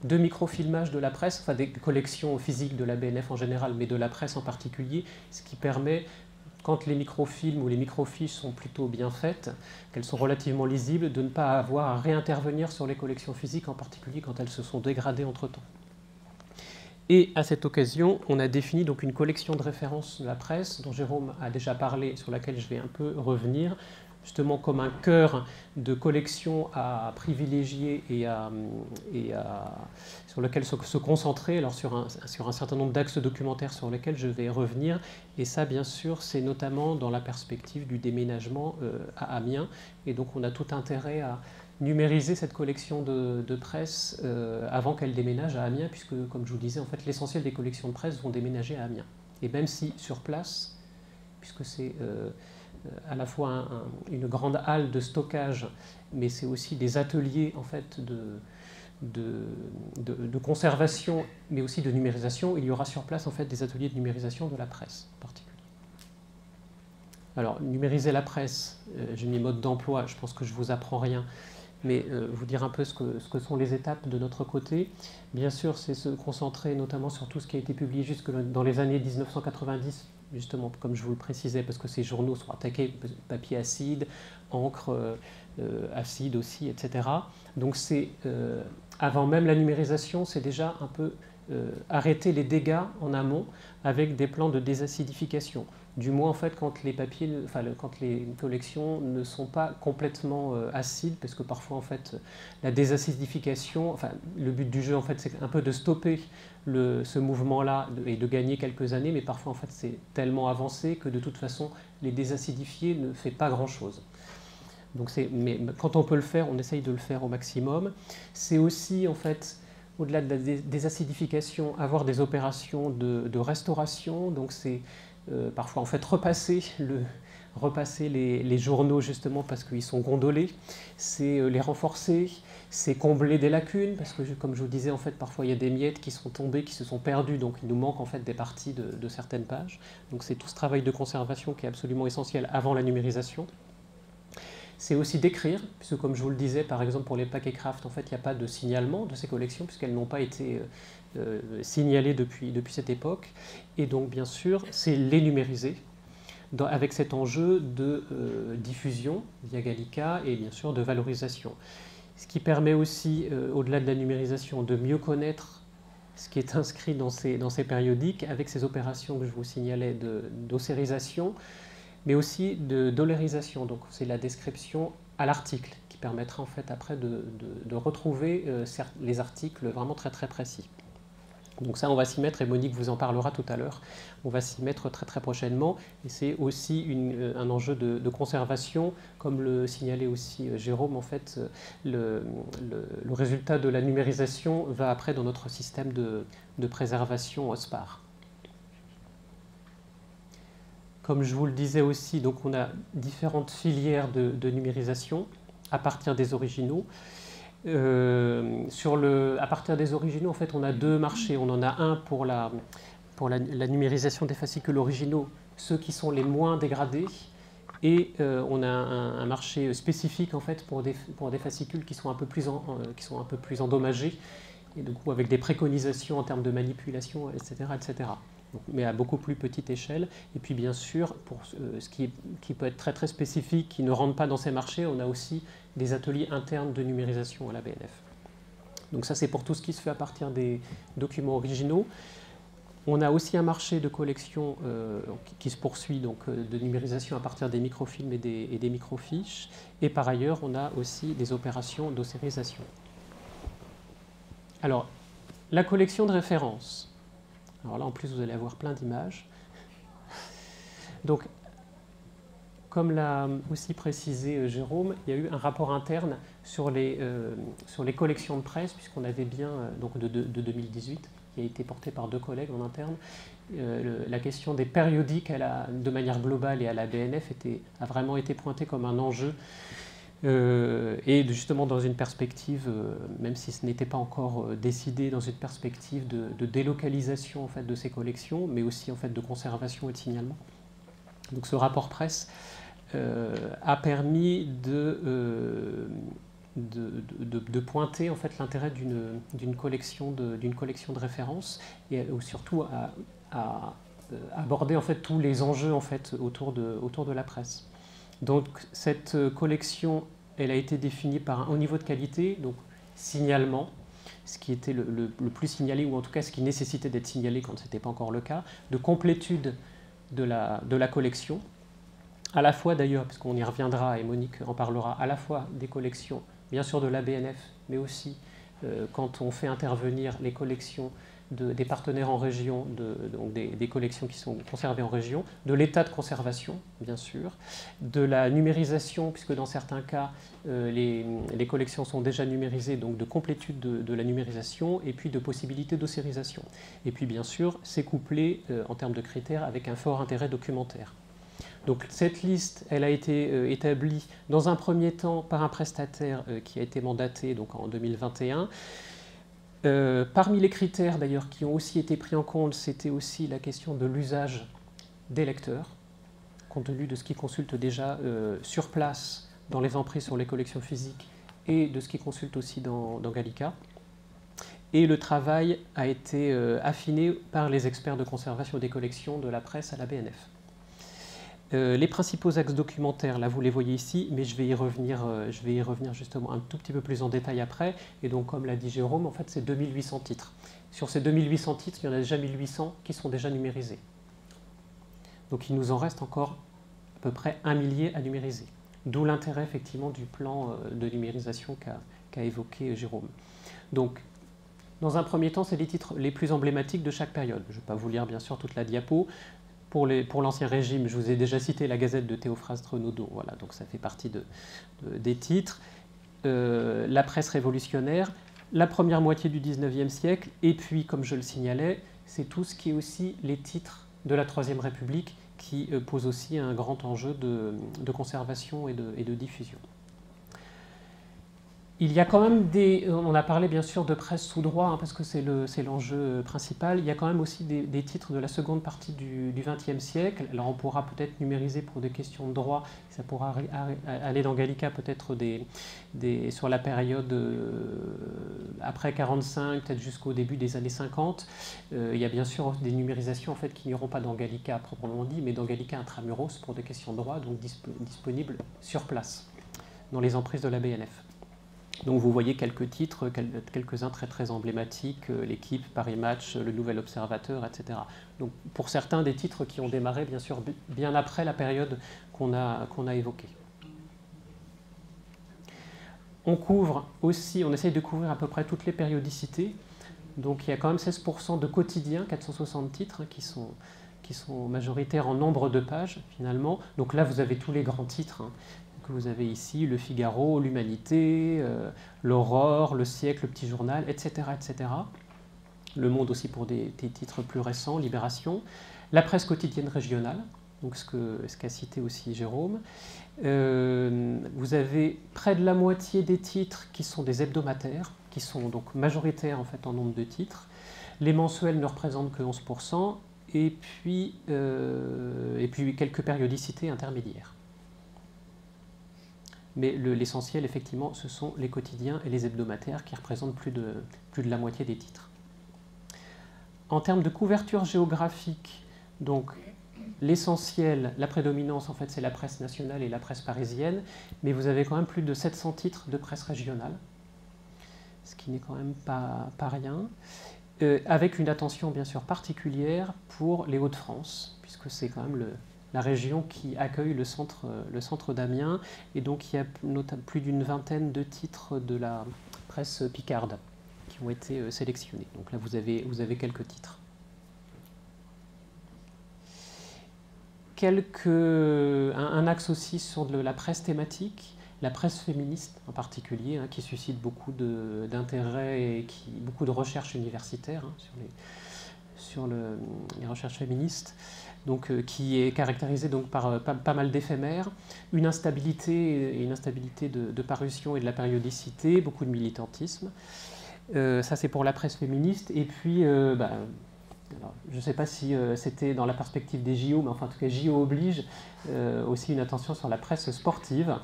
de microfilmage de la presse, enfin des collections physiques de la BNF en général, mais de la presse en particulier, ce qui permet, quand les microfilms ou les microfiches sont plutôt bien faites, qu'elles sont relativement lisibles, de ne pas avoir à réintervenir sur les collections physiques, en particulier quand elles se sont dégradées entre-temps. Et à cette occasion, on a défini donc une collection de références de la presse, dont Jérôme a déjà parlé, sur laquelle je vais un peu revenir, justement comme un cœur de collection à privilégier sur lequel se concentrer, alors sur un certain nombre d'axes documentaires sur lesquels je vais revenir. Et ça, bien sûr, c'est notamment dans la perspective du déménagement à Amiens. Et donc, on a tout intérêt à numériser cette collection de presse avant qu'elle déménage à Amiens, puisque, comme je vous disais, en fait, l'essentiel des collections de presse vont déménager à Amiens. Et même si sur place, puisque c'est à la fois une grande halle de stockage, mais c'est aussi des ateliers en fait de conservation, mais aussi de numérisation. Il y aura sur place en fait des ateliers de numérisation de la presse en particulier. Alors, numériser la presse, j'ai mis mode d'emploi, je pense que je ne vous apprends rien, mais vous dire un peu ce que sont les étapes de notre côté. Bien sûr, c'est se concentrer notamment sur tout ce qui a été publié jusque dans les années 1990, justement, comme je vous le précisais, parce que ces journaux sont attaqués, papier acide, encre acide aussi, etc. Donc c'est, avant même la numérisation, c'est déjà un peu arrêter les dégâts en amont avec des plans de désacidification. Du moins, en fait, quand les papiers, quand les collections ne sont pas complètement acides, parce que parfois, en fait, la désacidification, enfin, le but du jeu, en fait, c'est un peu de stopper ce mouvement-là et de gagner quelques années, mais parfois, en fait, c'est tellement avancé que de toute façon, les désacidifier ne fait pas grand-chose. Donc, mais quand on peut le faire, on essaye de le faire au maximum. C'est aussi, en fait, au-delà de la désacidification, avoir des opérations de restauration. Donc, c'est parfois en fait repasser les journaux justement parce qu'ils sont gondolés, c'est les renforcer, c'est combler des lacunes parce que comme je vous disais en fait parfois il y a des miettes qui sont tombées, qui se sont perdues, donc il nous manque en fait des parties de certaines pages. Donc c'est tout ce travail de conservation qui est absolument essentiel avant la numérisation. C'est aussi d'écrire, puisque comme je vous le disais, par exemple pour les paquets craft, en fait, il n'y a pas de signalement de ces collections, puisqu'elles n'ont pas été signalées depuis cette époque. Et donc, bien sûr, c'est les numériser, avec cet enjeu de diffusion via Gallica et bien sûr de valorisation. Ce qui permet aussi, au-delà de la numérisation, de mieux connaître ce qui est inscrit dans ces périodiques, avec ces opérations que je vous signalais d'ossérisation, mais aussi de dollarisation. Donc c'est la description à l'article qui permettra en fait après de retrouver les articles vraiment très très précis. Donc ça on va s'y mettre et Monique vous en parlera tout à l'heure. On va s'y mettre très très prochainement et c'est aussi un enjeu de conservation, comme le signalait aussi Jérôme. En fait le résultat de la numérisation va après dans notre système de préservation OSPAR. Comme je vous le disais aussi, donc on a différentes filières de numérisation à partir des originaux. À partir des originaux, en fait, on a deux marchés. On en a un pour la numérisation des fascicules originaux, ceux qui sont les moins dégradés, et on a un marché spécifique en fait pour des fascicules qui sont un peu plus endommagés, et du coup avec des préconisations en termes de manipulation, etc., etc. Mais à beaucoup plus petite échelle. Et puis bien sûr, pour ce qui peut être très très spécifique, qui ne rentre pas dans ces marchés, on a aussi des ateliers internes de numérisation à la BNF. Donc ça c'est pour tout ce qui se fait à partir des documents originaux. On a aussi un marché de collection qui se poursuit, donc de numérisation à partir des microfilms et des microfiches. Et par ailleurs, on a aussi des opérations d'ossérisation. Alors, la collection de référence. Alors là, en plus, vous allez avoir plein d'images. Donc, comme l'a aussi précisé Jérôme, il y a eu un rapport interne sur les collections de presse, puisqu'on avait bien, donc de 2018, qui a été porté par deux collègues en interne. La question des périodiques de manière globale et à la BNF a vraiment été pointée comme un enjeu. Et justement dans une perspective, même si ce n'était pas encore décidé, dans une perspective de délocalisation en fait, de ces collections, mais aussi en fait, de conservation et de signalement. Donc ce rapport presse a permis de pointer en fait, l'intérêt d'une collection de référence et surtout à aborder en fait, tous les enjeux en fait, autour de la presse. Donc cette collection, elle a été définie par un haut niveau de qualité, donc signalement, ce qui était le plus signalé, ou en tout cas ce qui nécessitait d'être signalé quand ce n'était pas encore le cas, de complétude de la collection, à la fois d'ailleurs, parce qu'on y reviendra et Monique en parlera, à la fois des collections, bien sûr de la BNF, mais aussi quand on fait intervenir les collections des partenaires en région, donc des collections qui sont conservées en région, de l'état de conservation, bien sûr, de la numérisation, puisque dans certains cas, les collections sont déjà numérisées, donc de complétude de la numérisation, et puis de possibilité d'ossérisation. Et puis, bien sûr, c'est couplé, en termes de critères, avec un fort intérêt documentaire. Donc cette liste, elle a été établie dans un premier temps par un prestataire qui a été mandaté donc, en 2021. Parmi les critères d'ailleurs qui ont aussi été pris en compte, c'était aussi la question de l'usage des lecteurs, compte tenu de ce qu'ils consultent déjà sur place dans les emprises sur les collections physiques et de ce qu'ils consultent aussi dans Gallica. Et le travail a été affiné par les experts de conservation des collections de la presse à la BNF. Les principaux axes documentaires, là vous les voyez ici, mais je vais y revenir justement un tout petit peu plus en détail après. Et donc comme l'a dit Jérôme, en fait c'est 2800 titres. Sur ces 2800 titres, il y en a déjà 1800 qui sont déjà numérisés. Donc il nous en reste encore à peu près 1 millier à numériser. D'où l'intérêt effectivement du plan de numérisation qu'a évoqué Jérôme. Donc dans un premier temps, c'est les titres les plus emblématiques de chaque période. Je ne vais pas vous lire bien sûr toute la diapo. Pour l'Ancien Régime, je vous ai déjà cité la Gazette de Théophraste Renaudot, voilà, donc ça fait partie des titres. La presse révolutionnaire, la première moitié du XIXe siècle, et puis, comme je le signalais, c'est tout ce qui est aussi les titres de la Troisième République qui pose aussi un grand enjeu de conservation et de diffusion. Il y a quand même on a parlé bien sûr de presse sous droit, hein, parce que c'est l'enjeu principal. Il y a quand même aussi des titres de la seconde partie du XXe siècle. Alors on pourra peut-être numériser pour des questions de droit, ça pourra aller dans Gallica peut-être sur la période après 1945, peut-être jusqu'au début des années 50. Il y a bien sûr des numérisations en fait, qui n'iront pas dans Gallica proprement dit, mais dans Gallica intramuros pour des questions de droit, donc disponibles sur place, dans les emprises de la BNF. Donc vous voyez quelques titres, quelques-uns très très emblématiques, l'Équipe, Paris Match, le Nouvel Observateur, etc. Donc pour certains des titres qui ont démarré bien sûr bien après la période qu'on a évoquée. On couvre aussi, on essaye de couvrir à peu près toutes les périodicités. Donc il y a quand même 16% de quotidiens, 460 titres, hein, qui sont majoritaires en nombre de pages finalement. Donc là vous avez tous les grands titres, hein, que vous avez ici, Le Figaro, l'Humanité, l'Aurore, Le Siècle, Le Petit Journal, etc., etc. Le Monde aussi pour des titres plus récents, Libération. La presse quotidienne régionale, donc ce qu'a cité aussi Jérôme. Vous avez près de la moitié des titres qui sont des hebdomadaires, qui sont donc majoritaires en fait en nombre de titres. Les mensuels ne représentent que 11%, et puis quelques périodicités intermédiaires. Mais l'essentiel, effectivement, ce sont les quotidiens et les hebdomadaires qui représentent plus de la moitié des titres. En termes de couverture géographique, donc l'essentiel, la prédominance, en fait, c'est la presse nationale et la presse parisienne, mais vous avez quand même plus de 700 titres de presse régionale, ce qui n'est quand même pas rien, avec une attention, bien sûr, particulière pour les Hauts-de-France, puisque c'est quand même la région qui accueille le centre d'Amiens, et donc il y a plus d'une vingtaine de titres de la presse picarde qui ont été sélectionnés. Donc là, vous avez quelques titres. Un axe aussi sur la presse thématique, la presse féministe en particulier, hein, qui suscite beaucoup d'intérêt et beaucoup de recherches universitaires hein, sur les recherches féministes. Donc, qui est caractérisé donc, par pas mal d'éphémères, une instabilité de parution et de la périodicité, beaucoup de militantisme. Ça, c'est pour la presse féministe. Et puis, alors, je ne sais pas si c'était dans la perspective des JO, mais enfin, en tout cas, JO oblige aussi une attention sur la presse sportive,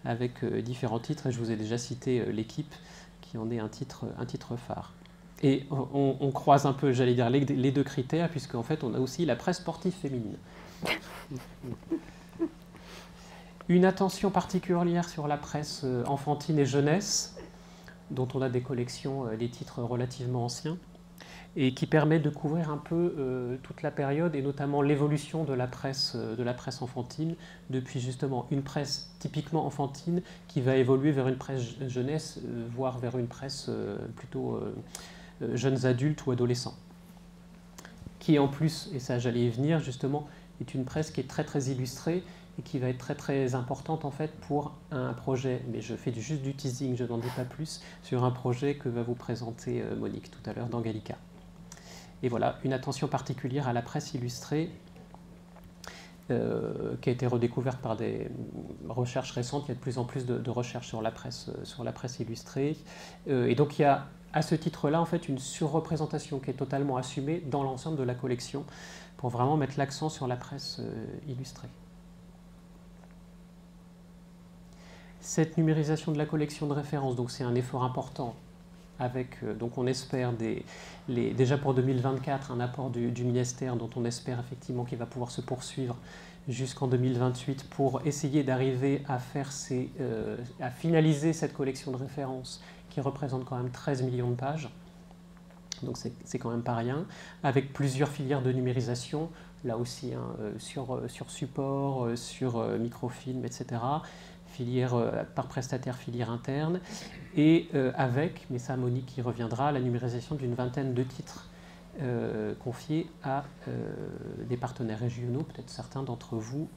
avec différents titres. Et je vous ai déjà cité l'Équipe, qui en est un titre phare. Et on croise un peu, j'allais dire, les deux critères, puisqu'en fait, on a aussi la presse sportive féminine. Une attention particulière sur la presse enfantine et jeunesse. dont on a des collections, des titres relativement anciens, et qui permet de couvrir un peu toute la période, et notamment l'évolution de la presse enfantine, depuis justement une presse typiquement enfantine qui va évoluer vers une presse jeunesse, voire vers une presse plutôt jeunes adultes ou adolescents. Qui en plus, et ça j'allais y venir justement, est une presse qui est très très illustrée et qui va être très très importante en fait pour un projet, mais je fais juste du teasing, je n'en dis pas plus, sur un projet que va vous présenter Monique tout à l'heure dans Gallica. Et voilà, une attention particulière à la presse illustrée qui a été redécouverte par des recherches récentes. Il y a de plus en plus de recherches sur la presse illustrée. Et donc il y a à ce titre-là en fait une surreprésentation qui est totalement assumée dans l'ensemble de la collection pour vraiment mettre l'accent sur la presse illustrée. Cette numérisation de la collection de référence, donc c'est un effort important avec, donc on espère déjà pour 2024 un apport du ministère dont on espère effectivement qu'il va pouvoir se poursuivre jusqu'en 2028 pour essayer d'arriver à à finaliser cette collection de références qui représente quand même 13 millions de pages. Donc c'est quand même pas rien, avec plusieurs filières de numérisation, là aussi hein, sur support, sur microfilm, etc. Filière par prestataire, filière interne, et avec, mais ça Monique y reviendra, la numérisation d'une vingtaine de titres confiés à des partenaires régionaux, peut-être certains d'entre vous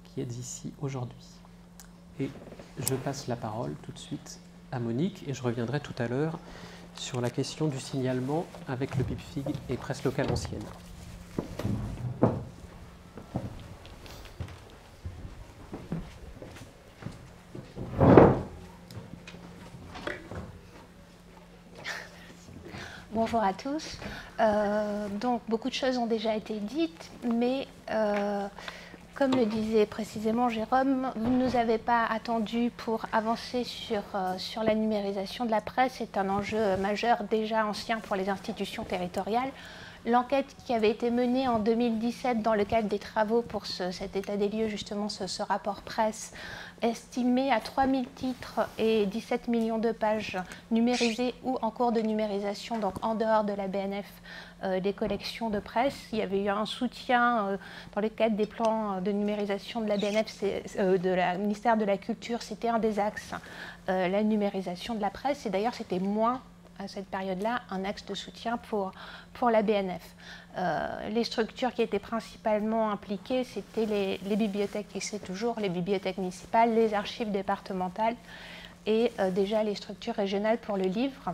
qui êtes ici aujourd'hui. Et je passe la parole tout de suite à Monique, et je reviendrai tout à l'heure sur la question du signalement avec le PIPFIG et presse locale ancienne. Bonjour à tous. Donc, beaucoup de choses ont déjà été dites, mais comme le disait précisément Jérôme, vous ne nous avez pas attendu pour avancer sur la numérisation de la presse. C'est un enjeu majeur déjà ancien pour les institutions territoriales. L'enquête qui avait été menée en 2017 dans le cadre des travaux pour cet état des lieux, justement ce rapport presse, estimé à 3000 titres et 17 millions de pages numérisées ou en cours de numérisation, donc en dehors de la BNF, des collections de presse. Il y avait eu un soutien dans le cadre des plans de numérisation de la BNF, de ministère de la Culture, c'était un des axes, la numérisation de la presse, et d'ailleurs c'était moins à cette période-là un axe de soutien pour la BNF. Les structures qui étaient principalement impliquées, c'était les bibliothèques, et c'est toujours les bibliothèques municipales, les archives départementales et déjà les structures régionales pour le livre.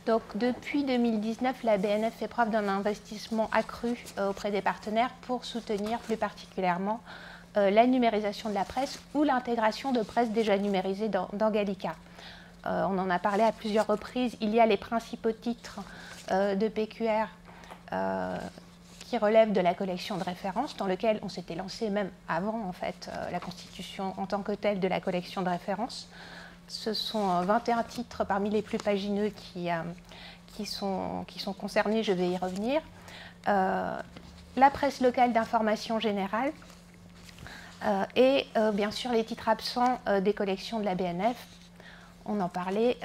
Donc depuis 2019, la BNF fait preuve d'un investissement accru auprès des partenaires pour soutenir plus particulièrement la numérisation de la presse ou l'intégration de presse déjà numérisée dans Gallica. On en a parlé à plusieurs reprises. Il y a les principaux titres de PQR qui relèvent de la collection de référence, dans lequel on s'était lancé même avant en fait, la constitution en tant que telle de la collection de référence. Ce sont 21 titres parmi les plus pagineux qui sont concernés, je vais y revenir. La presse locale d'information générale et bien sûr les titres absents des collections de la BNF. On en parlait,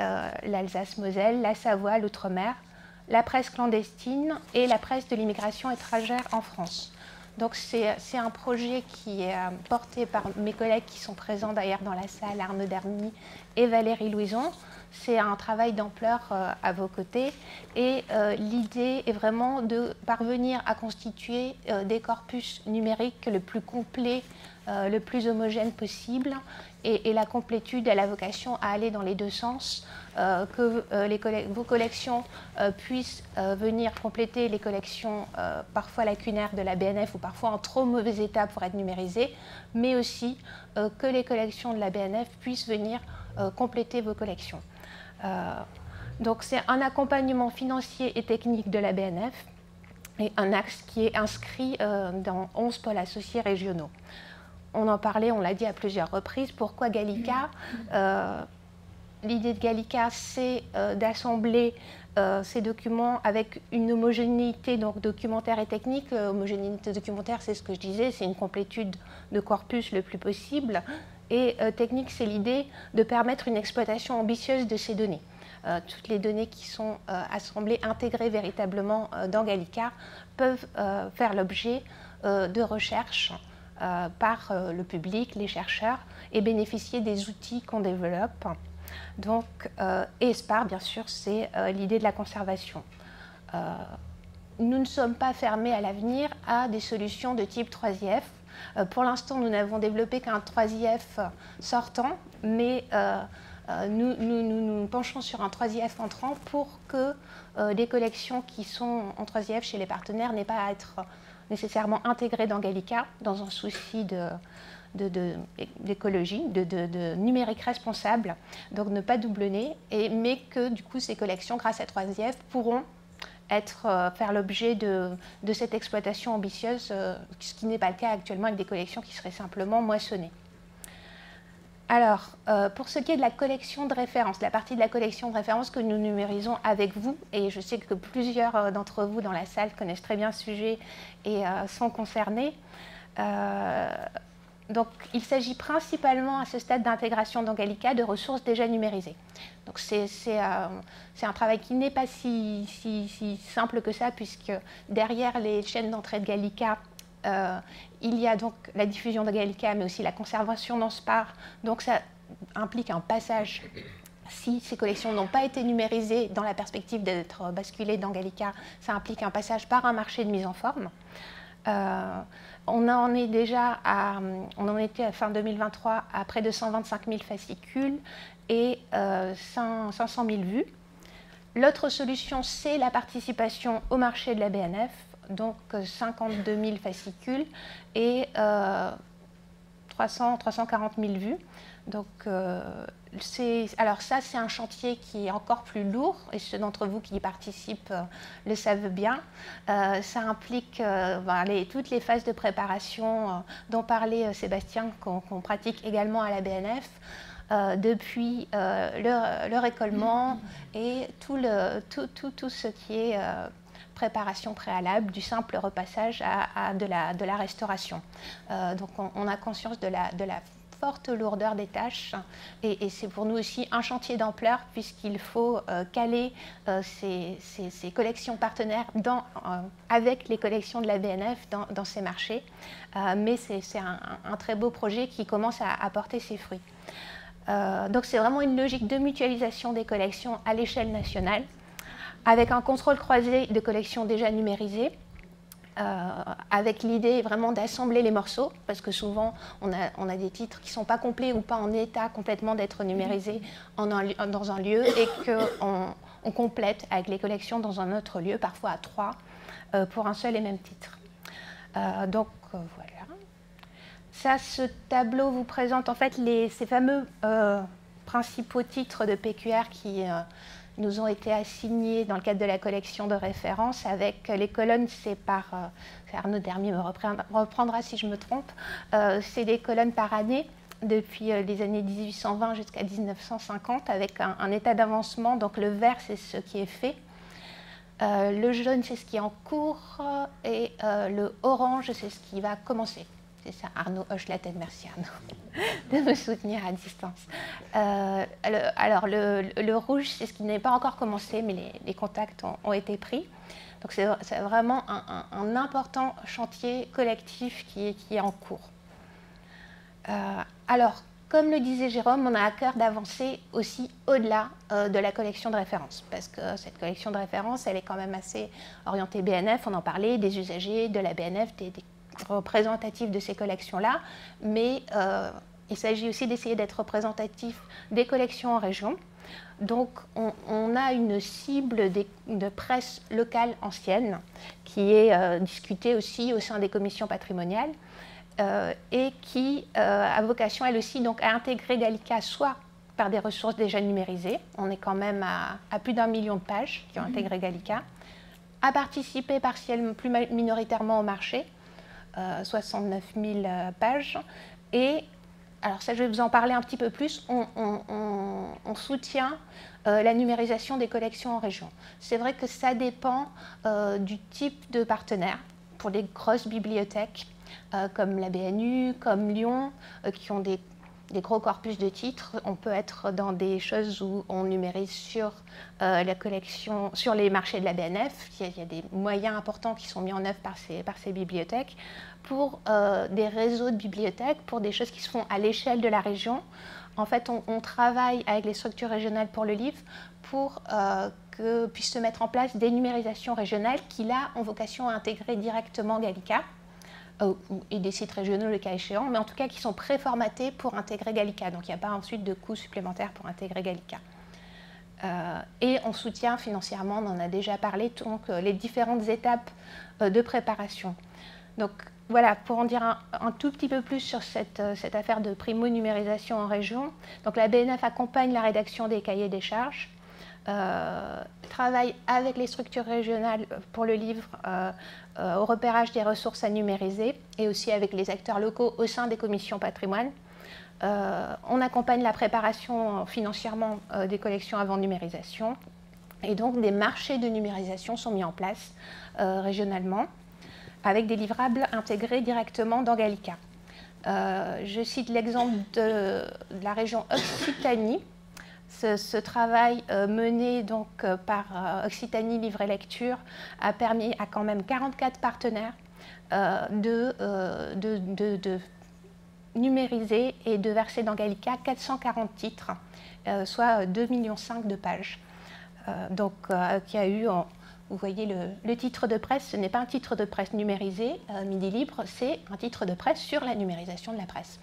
l'Alsace-Moselle, la Savoie, l'Outre-mer, la presse clandestine et la presse de l'immigration étrangère en France. Donc c'est un projet qui est porté par mes collègues qui sont présents d'ailleurs dans la salle, Arnaud Dermy et Valérie Louison. C'est un travail d'ampleur à vos côtés et l'idée est vraiment de parvenir à constituer des corpus numériques le plus complets, le plus homogène possible, et la complétude a la vocation à aller dans les deux sens, que vos collections puissent venir compléter les collections parfois lacunaires de la BNF ou parfois en trop mauvais état pour être numérisées, mais aussi que les collections de la BNF puissent venir compléter vos collections. Donc c'est un accompagnement financier et technique de la BNF et un axe qui est inscrit dans 11 pôles associés régionaux. On en parlait, on l'a dit à plusieurs reprises. Pourquoi Gallica? L'idée de Gallica, c'est d'assembler ces documents avec une homogénéité donc documentaire et technique. Homogénéité documentaire, c'est ce que je disais, c'est une complétude de corpus le plus possible. Et technique, c'est l'idée de permettre une exploitation ambitieuse de ces données. Toutes les données qui sont assemblées, intégrées véritablement dans Gallica, peuvent faire l'objet de recherches par le public, les chercheurs, et bénéficier des outils qu'on développe. Donc, et SPAR, bien sûr, c'est l'idée de la conservation. Nous ne sommes pas fermés à l'avenir à des solutions de type 3IF. Pour l'instant, nous n'avons développé qu'un 3IF sortant, mais nous penchons sur un 3IF entrant pour que les collections qui sont en 3IF chez les partenaires n'aient pas à être nécessairement intégrées dans Gallica, dans un souci d'écologie, de numérique responsable, donc ne pas doublonner, mais que du coup ces collections, grâce à 3IF, pourront faire l'objet de cette exploitation ambitieuse, ce qui n'est pas le cas actuellement avec des collections qui seraient simplement moissonnées. Alors, pour ce qui est de la collection de référence, la partie de la collection de référence que nous numérisons avec vous, et je sais que plusieurs d'entre vous dans la salle connaissent très bien ce sujet et sont concernés, donc il s'agit principalement à ce stade d'intégration dans Gallica de ressources déjà numérisées. Donc c'est un travail qui n'est pas si simple que ça, puisque derrière les chaînes d'entrée de Gallica, il y a donc la diffusion de Gallica, mais aussi la conservation dans SPAR. Donc ça implique un passage, si ces collections n'ont pas été numérisées dans la perspective d'être basculées dans Gallica, ça implique un passage par un marché de mise en forme. On en était à fin 2023 à près de 125 000 fascicules et 500 000 vues. L'autre solution, c'est la participation au marché de la BNF, donc 52 000 fascicules et 340 000 vues. Donc, alors ça, c'est un chantier qui est encore plus lourd, et ceux d'entre vous qui y participent le savent bien. Ça implique toutes les phases de préparation dont parlait Sébastien, qu'on pratique également à la BNF, depuis le récollement et tout ce qui est préparation préalable, du simple repassage à de la restauration. Donc on a conscience de la forte lourdeur des tâches, et c'est pour nous aussi un chantier d'ampleur, puisqu'il faut caler ces collections partenaires avec les collections de la BNF dans ces marchés. Mais c'est un très beau projet qui commence à porter ses fruits. Donc c'est vraiment une logique de mutualisation des collections à l'échelle nationale, avec un contrôle croisé de collections déjà numérisées, avec l'idée vraiment d'assembler les morceaux, parce que souvent on a des titres qui ne sont pas complets ou pas en état complètement d'être numérisés dans un lieu, et qu'on complète avec les collections dans un autre lieu, parfois à 3, pour un seul et même titre. Donc voilà. Ça, ce tableau vous présente en fait ces fameux principaux titres de PQR qui nous ont été assignés dans le cadre de la collection de référence, avec les colonnes, c'est Arnaud Dermier me reprendra si je me trompe, c'est des colonnes par année, depuis les années 1820 jusqu'à 1950, avec un état d'avancement. Donc le vert, c'est ce qui est fait, le jaune, c'est ce qui est en cours, et le orange, c'est ce qui va commencer. C'est ça, Arnaud hoche la tête, merci Arnaud de me soutenir à distance. Alors le rouge, c'est ce qui n'est pas encore commencé, mais les contacts ont été pris. Donc c'est vraiment un important chantier collectif qui est en cours. Alors, comme le disait Jérôme, on a à cœur d'avancer aussi au-delà de la collection de référence, parce que cette collection de référence, elle est quand même assez orientée BNF, on en parlait, des usagers, de la BNF, des représentatifs de ces collections-là, mais il s'agit aussi d'essayer d'être représentatif des collections en région. Donc on a une cible de presse locale ancienne qui est discutée aussi au sein des commissions patrimoniales, et qui a vocation elle aussi donc, à intégrer Gallica soit par des ressources déjà numérisées, on est quand même à plus d'1 million de pages qui ont intégré Gallica, à participer partiellement, plus minoritairement au marché, 69 000 pages, et alors ça je vais vous en parler un petit peu plus, on soutient la numérisation des collections en région. C'est vrai que ça dépend du type de partenaire. Pour les grosses bibliothèques comme la BNU, comme Lyon, qui ont des des gros corpus de titres. On peut être dans des choses où on numérise sur la collection, sur les marchés de la BNF. Il y a des moyens importants qui sont mis en œuvre par ces bibliothèques, pour des réseaux de bibliothèques, pour des choses qui se font à l'échelle de la région. En fait, on travaille avec les structures régionales pour le livre pour que puissent se mettre en place des numérisations régionales qui, là, ont vocation à intégrer directement Gallica, et des sites régionaux le cas échéant, mais en tout cas qui sont préformatés pour intégrer Gallica. Donc il n'y a pas ensuite de coûts supplémentaires pour intégrer Gallica. Et on soutient financièrement, on en a déjà parlé, donc, les différentes étapes de préparation. Donc voilà, pour en dire un tout petit peu plus sur cette affaire de primo-numérisation en région, donc la BNF accompagne la rédaction des cahiers des charges, travaille avec les structures régionales pour le livre au repérage des ressources à numériser et aussi avec les acteurs locaux au sein des commissions patrimoine. On accompagne la préparation financièrement des collections avant numérisation et donc des marchés de numérisation sont mis en place régionalement avec des livrables intégrés directement dans Gallica. Je cite l'exemple de la région Occitanie. Ce travail mené donc, par Occitanie Livre et Lecture a permis à quand même 44 partenaires de numériser et de verser dans Gallica 440 titres, soit 2,5 millions de pages. Donc, qui a eu, vous voyez le titre de presse, ce n'est pas un titre de presse numérisé, Midi Libre, c'est un titre de presse sur la numérisation de la presse.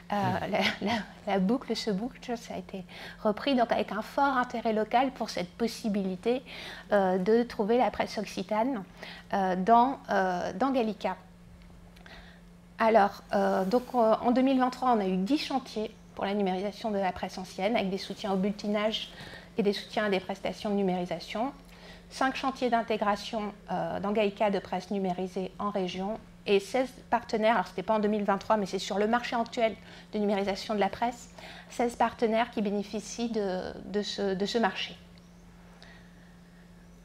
La boucle se boucle, ça a été repris donc avec un fort intérêt local pour cette possibilité de trouver la presse occitane dans Gallica. Alors, donc, en 2023, on a eu 10 chantiers pour la numérisation de la presse ancienne, avec des soutiens au bulletinage et des soutiens à des prestations de numérisation. 5 chantiers d'intégration dans Gallica de presse numérisée en région et 16 partenaires, alors ce n'était pas en 2023, mais c'est sur le marché actuel de numérisation de la presse, 16 partenaires qui bénéficient de ce marché.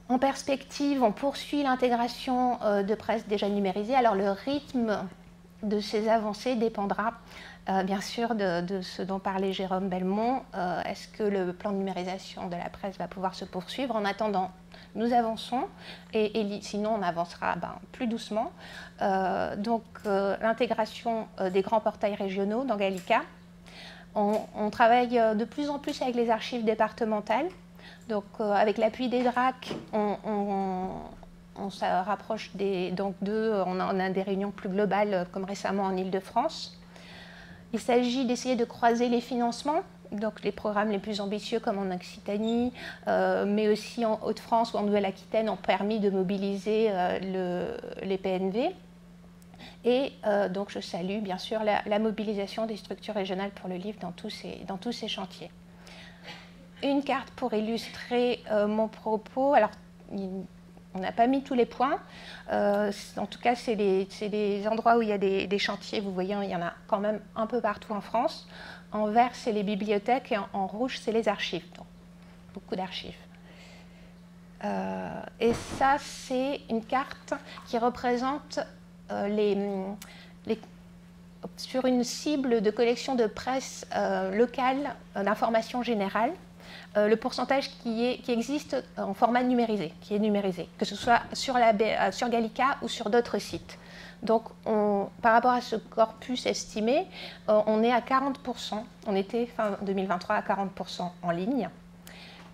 En perspective, on poursuit l'intégration de presse déjà numérisée. Alors le rythme de ces avancées dépendra bien sûr de ce dont parlait Jérôme Belmont. Est-ce que le plan de numérisation de la presse va pouvoir se poursuivre? En attendant, nous avançons et sinon on avancera plus doucement. Donc l'intégration des grands portails régionaux dans Gallica. On travaille de plus en plus avec les archives départementales. Donc avec l'appui des DRAC, on se rapproche on a des réunions plus globales comme récemment en Île-de-France. Il s'agit d'essayer de croiser les financements, donc les programmes les plus ambitieux comme en Occitanie, mais aussi en Hauts-de-France ou en Nouvelle-Aquitaine ont permis de mobiliser les PNV. Et donc je salue bien sûr la mobilisation des structures régionales pour le livre dans tous ces chantiers. Une carte pour illustrer mon propos. Alors, on n'a pas mis tous les points. En tout cas, c'est les endroits où il y a des chantiers. Vous voyez, il y en a quand même un peu partout en France. En vert, c'est les bibliothèques et en rouge, c'est les archives. Donc, beaucoup d'archives. Et ça, c'est une carte qui représente sur une cible de collection de presse locale d'information générale. Le pourcentage qui existe en format numérisé, qui est numérisé, que ce soit sur Gallica ou sur d'autres sites. Donc, par rapport à ce corpus estimé, on est à 40%. On était fin 2023 à 40% en ligne.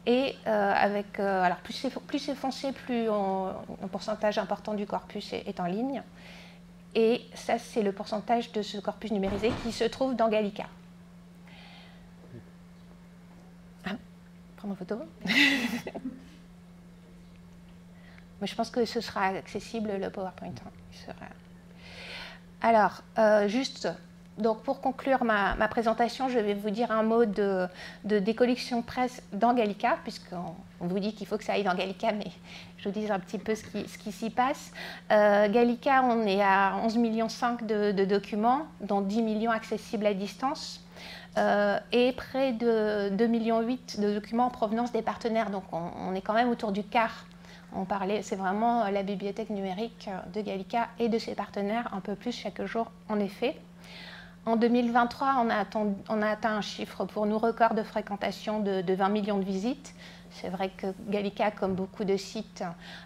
Et alors plus c'est foncé, plus un pourcentage important du corpus est en ligne. Et ça, c'est le pourcentage de ce corpus numérisé qui se trouve dans Gallica. Prendre en photo. Mais je pense que ce sera accessible, le PowerPoint. Alors, juste, donc pour conclure ma présentation, je vais vous dire un mot des collections presse dans Gallica, puisqu'on vous dit qu'il faut que ça aille dans Gallica, mais je vous dis un petit peu ce qui s'y passe. Gallica, on est à 11,5 millions de documents, dont 10 millions accessibles à distance. Et près de 2,8 millions de documents en provenance des partenaires. Donc on est quand même autour du quart. C'est vraiment la bibliothèque numérique de Gallica et de ses partenaires, un peu plus chaque jour en effet. En 2023, on a atteint un chiffre pour nous record de fréquentation de 20 millions de visites. C'est vrai que Gallica, comme beaucoup de sites,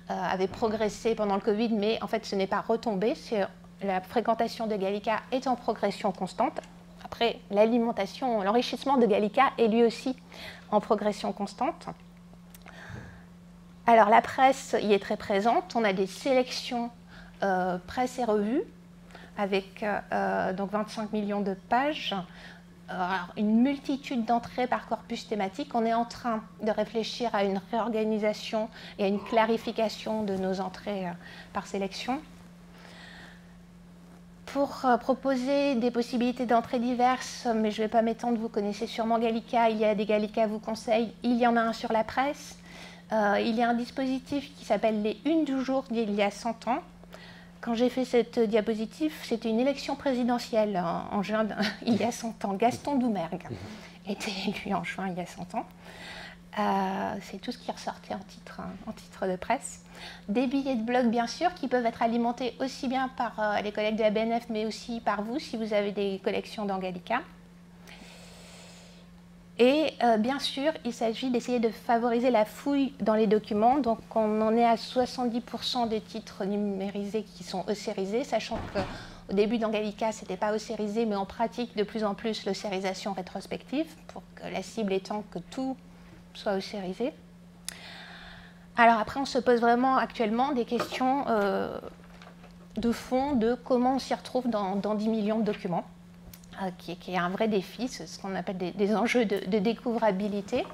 avait progressé pendant le Covid, mais en fait, ce n'est pas retombé. La fréquentation de Gallica est en progression constante. Après, l'alimentation, l'enrichissement de Gallica est lui aussi en progression constante. Alors, la presse y est très présente. On a des sélections presse et revues avec donc 25 millions de pages. Alors, une multitude d'entrées par corpus thématique. On est en train de réfléchir à une réorganisation et à une clarification de nos entrées par sélection. Pour proposer des possibilités d'entrées diverses, mais je ne vais pas m'étendre, vous connaissez sûrement Gallica, il y a des Gallica vous conseille, il y en a un sur la presse. Il y a un dispositif qui s'appelle les Unes du jour d'il y a 100 ans. Quand j'ai fait cette diapositive, c'était une élection présidentielle en juin il y a 100 ans. Gaston Doumergue était élu en juin il y a 100 ans. C'est tout ce qui ressortait en titre de presse. Des billets de blog, bien sûr, qui peuvent être alimentés aussi bien par les collègues de la BNF, mais aussi par vous, si vous avez des collections dans Gallica. Et bien sûr, il s'agit d'essayer de favoriser la fouille dans les documents. Donc, on en est à 70% des titres numérisés qui sont ossérisés, sachant qu'au début, dans Gallica, ce n'était pas ossérisé, mais on pratique de plus en plus l'ossérisation rétrospective, pour que la cible étant que tout soit ossérisé. Alors après, on se pose vraiment actuellement des questions de fond de comment on s'y retrouve dans 10 millions de documents. Qui est un vrai défi, c'est ce qu'on appelle des enjeux de découvrabilité.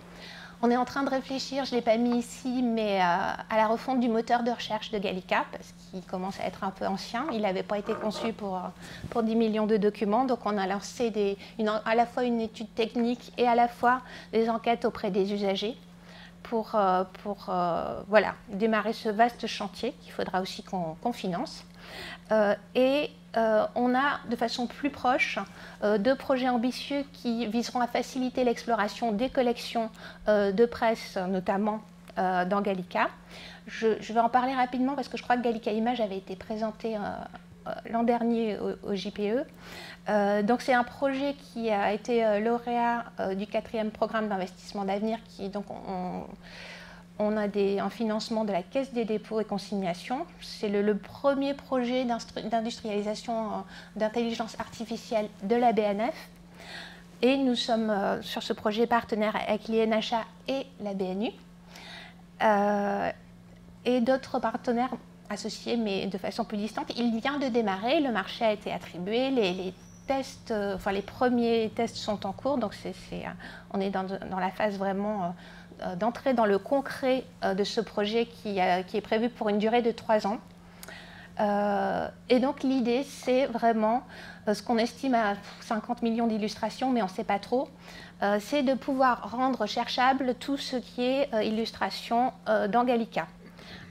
On est en train de réfléchir, je ne l'ai pas mis ici, mais à la refonte du moteur de recherche de Gallica, parce qu'il commence à être un peu ancien. Il n'avait pas été conçu pour 10 millions de documents, donc on a lancé à la fois une étude technique et à la fois des enquêtes auprès des usagers pour voilà, démarrer ce vaste chantier qu'il faudra aussi qu'on finance. On a de façon plus proche deux projets ambitieux qui viseront à faciliter l'exploration des collections de presse, notamment dans Gallica. Je vais en parler rapidement parce que je crois que Gallica Images avait été présenté l'an dernier au JPE. Donc c'est un projet qui a été lauréat du 4e programme d'investissement d'avenir qui donc on a un financement de la Caisse des dépôts et consignations. C'est le premier projet d'industrialisation d'intelligence artificielle de la BNF. Et nous sommes sur ce projet partenaire avec l'INHA et la BNU. Et d'autres partenaires associés, mais de façon plus distante. Il vient de démarrer, le marché a été attribué, les tests, enfin les premiers tests sont en cours, donc on est dans la phase vraiment d'entrer dans le concret de ce projet qui est prévu pour une durée de 3 ans. Et donc l'idée, c'est vraiment ce qu'on estime à 50 millions d'illustrations, mais on ne sait pas trop, c'est de pouvoir rendre cherchable tout ce qui est illustration dans Gallica.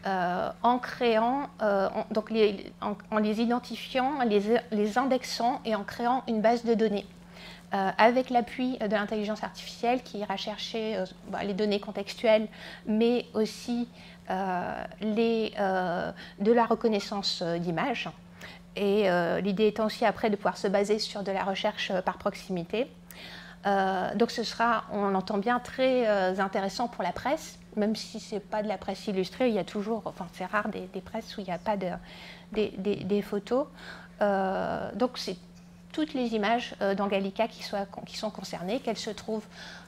En créant, en les identifiant, les indexant et en créant une base de données. Avec l'appui de l'intelligence artificielle qui ira chercher les données contextuelles, mais aussi de la reconnaissance d'images. Et l'idée étant aussi après de pouvoir se baser sur de la recherche par proximité. Donc ce sera, on l'entend bien, très intéressant pour la presse, même si ce n'est pas de la presse illustrée, il y a toujours, enfin c'est rare des presses où il n'y a pas des photos. Donc c'est toutes les images dans Gallica qui sont concernées, qu'elles se trouvent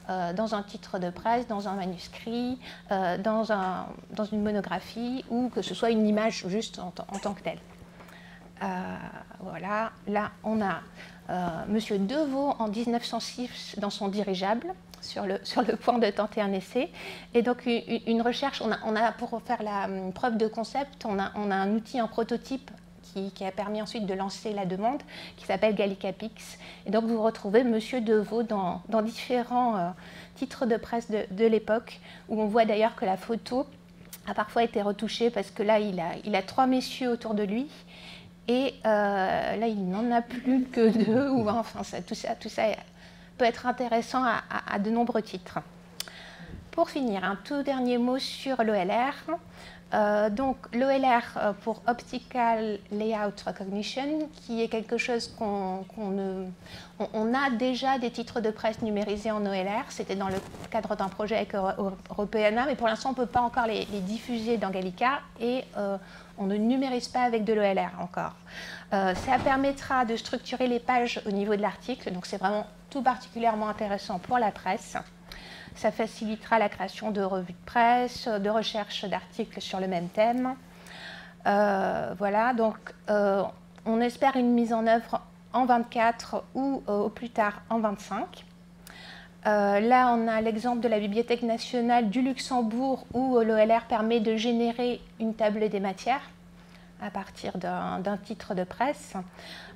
dans un titre de presse, dans un manuscrit, dans une monographie, ou que ce soit une image juste en tant que telle. Voilà, là on a Monsieur Deveau en 1906 dans son dirigeable, sur le point de tenter un essai. Et donc une recherche, on a pour faire la preuve de concept, on a un outil, un prototype qui a permis ensuite de lancer la demande, qui s'appelle GallicaPix. Et donc vous retrouvez Monsieur Deveau dans différents titres de presse de l'époque, où on voit d'ailleurs que la photo a parfois été retouchée, parce que là il a 3 messieurs autour de lui, et là il n'en a plus que 2, ou enfin tout ça peut être intéressant à de nombreux titres. Pour finir, un tout dernier mot sur l'OLR. Donc l'OLR pour Optical Layout Recognition, qui est quelque chose on a déjà des titres de presse numérisés en OLR, c'était dans le cadre d'un projet avec Europeana, mais pour l'instant on ne peut pas encore les diffuser dans Gallica et on ne numérise pas avec de l'OLR encore. Ça permettra de structurer les pages au niveau de l'article, donc c'est vraiment tout particulièrement intéressant pour la presse. Ça facilitera la création de revues de presse, de recherche d'articles sur le même thème. Voilà, donc on espère une mise en œuvre en 24 ou au plus tard en 25. Là, on a l'exemple de la Bibliothèque nationale du Luxembourg où l'OLR permet de générer une table des matières à partir d'un titre de presse.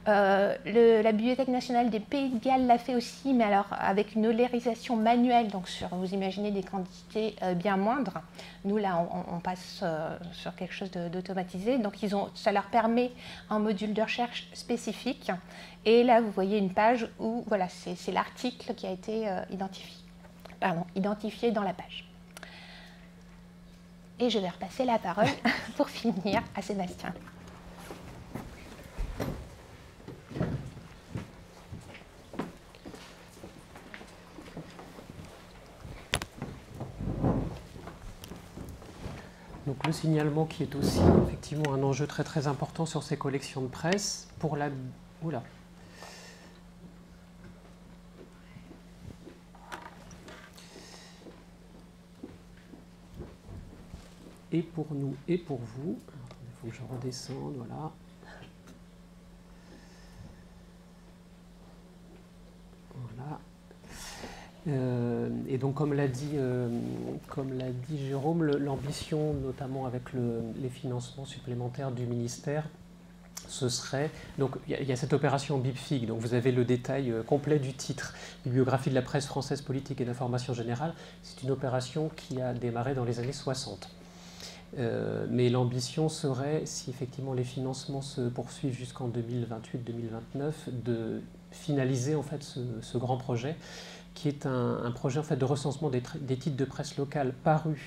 La Bibliothèque nationale des Pays de Galles l'a fait aussi, mais alors avec une olérisation manuelle, donc vous imaginez des quantités bien moindres. Nous, là, on passe sur quelque chose d'automatisé. Donc, ça leur permet un module de recherche spécifique. Et là, vous voyez une page où voilà, c'est l'article qui a été identifié dans la page. Et je vais repasser la parole pour finir à Sébastien. Donc le signalement qui est aussi effectivement un enjeu très très important sur ces collections de presse pour la... Oula. Et pour nous et pour vous. Il faut que je redescende, voilà. Voilà. Et donc, comme l'a dit Jérôme, l'ambition, notamment avec les financements supplémentaires du ministère, ce serait... Donc, il y a cette opération BibFig, donc vous avez le détail complet du titre, Bibliographie de la presse française politique et d'information générale. C'est une opération qui a démarré dans les années 60. Mais l'ambition serait, si effectivement les financements se poursuivent jusqu'en 2028-2029, de finaliser en fait ce grand projet, qui est un projet en fait de recensement des titres de presse locale parus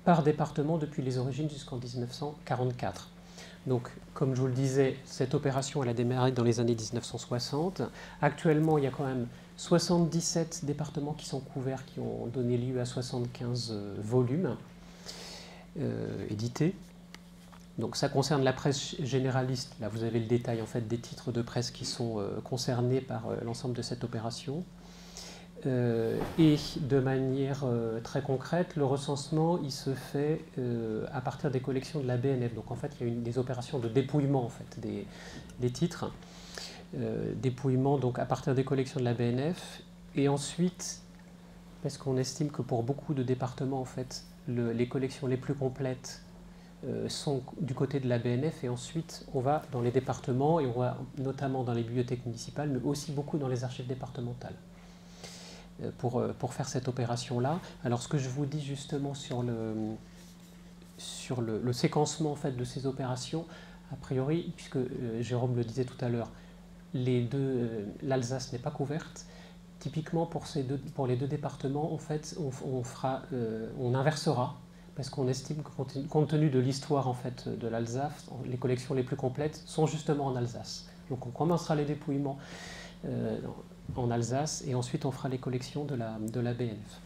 par département depuis les origines jusqu'en 1944. Donc, comme je vous le disais, cette opération elle a démarré dans les années 1960. Actuellement, il y a quand même 77 départements qui sont couverts, qui ont donné lieu à 75 volumes édités. Donc ça concerne la presse généraliste. Là, vous avez le détail en fait des titres de presse qui sont concernés par l'ensemble de cette opération. Et de manière très concrète, le recensement il se fait à partir des collections de la BNF. Donc en fait, il y a des opérations de dépouillement en fait, des titres. Dépouillement donc à partir des collections de la BNF. Et ensuite, parce qu'on estime que pour beaucoup de départements, en fait, les collections les plus complètes sont du côté de la BNF. Et ensuite, on va dans les départements, et on va notamment dans les bibliothèques municipales, mais aussi beaucoup dans les archives départementales. Pour faire cette opération-là. Alors, ce que je vous dis justement sur le séquencement en fait, de ces opérations, a priori, puisque Jérôme le disait tout à l'heure, l'Alsace n'est pas couverte. Typiquement, pour les deux départements, en fait, on inversera, parce qu'on estime que compte tenu de l'histoire en fait, de l'Alsace, les collections les plus complètes sont justement en Alsace. Donc, on commencera les dépouillements en Alsace, et ensuite on fera les collections de la BNF.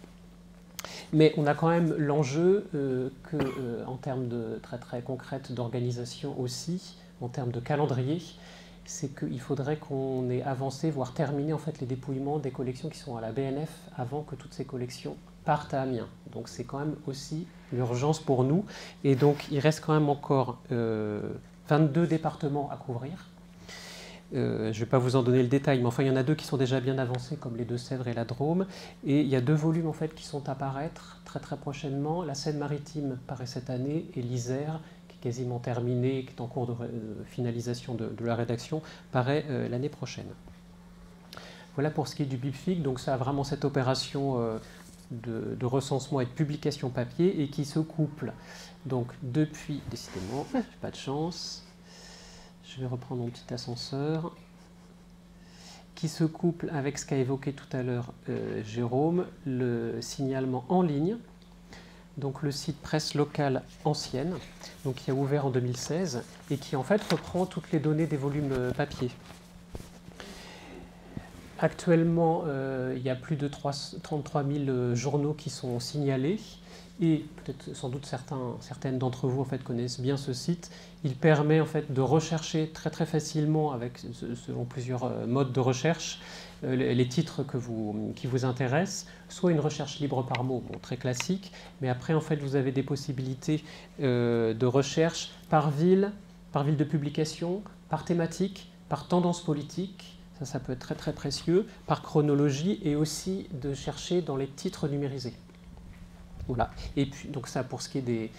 Mais on a quand même l'enjeu en termes très très concrètes d'organisation aussi, en termes de calendrier, c'est qu'il faudrait qu'on ait avancé, voire terminé en fait les dépouillements des collections qui sont à la BNF avant que toutes ces collections partent à Amiens. Donc c'est quand même aussi l'urgence pour nous. Et donc il reste quand même encore 22 départements à couvrir. Je ne vais pas vous en donner le détail, mais enfin, il y en a deux qui sont déjà bien avancés, comme les Deux-Sèvres et la Drôme. Et il y a deux volumes en fait, qui sont à paraître très très prochainement. La Seine-Maritime paraît cette année, et l'Isère, qui est quasiment terminée, qui est en cours de finalisation de la rédaction, paraît l'année prochaine. Voilà pour ce qui est du BibFig. Donc ça a vraiment cette opération de recensement et de publication papier, et qui se couple. Donc depuis, décidément, j'ai pas de chance. Je vais reprendre mon petit ascenseur, qui se couple avec ce qu'a évoqué tout à l'heure Jérôme, le signalement en ligne. Donc le site Presse Locale Ancienne, donc qui a ouvert en 2016 et qui en fait reprend toutes les données des volumes papier. Actuellement, il y a plus de 33 000 journaux qui sont signalés et peut-être sans doute certaines d'entre vous en fait, connaissent bien ce site. Il permet en fait, de rechercher très très facilement, selon plusieurs modes de recherche, les titres qui vous intéressent, soit une recherche libre par mot, bon, très classique, mais après en fait vous avez des possibilités de recherche par ville de publication, par thématique, par tendance politique, ça peut être très très précieux, par chronologie et aussi de chercher dans les titres numérisés. Voilà. Et puis donc ça pour ce qui est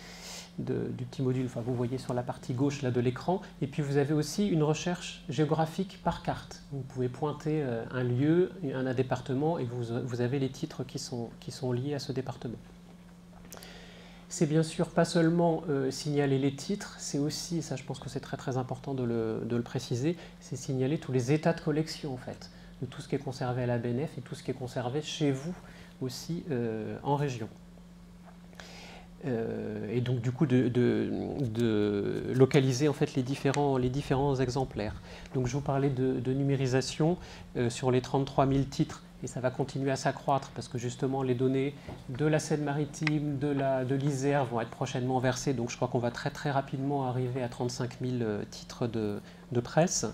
du petit module, enfin, vous voyez sur la partie gauche là, de l'écran, et puis vous avez aussi une recherche géographique par carte. Vous pouvez pointer un lieu, un département, et vous avez les titres qui sont liés à ce département. C'est bien sûr pas seulement signaler les titres, c'est aussi, ça je pense que c'est très très important de le préciser, c'est signaler tous les états de collection en fait, de tout ce qui est conservé à la BNF et tout ce qui est conservé chez vous aussi en région. Et donc du coup de localiser en fait les différents exemplaires. Donc je vous parlais de numérisation sur les 33 000 titres et ça va continuer à s'accroître parce que justement les données de la Seine-Maritime, de l'Isère vont être prochainement versées, donc je crois qu'on va très très rapidement arriver à 35 000 titres de presse,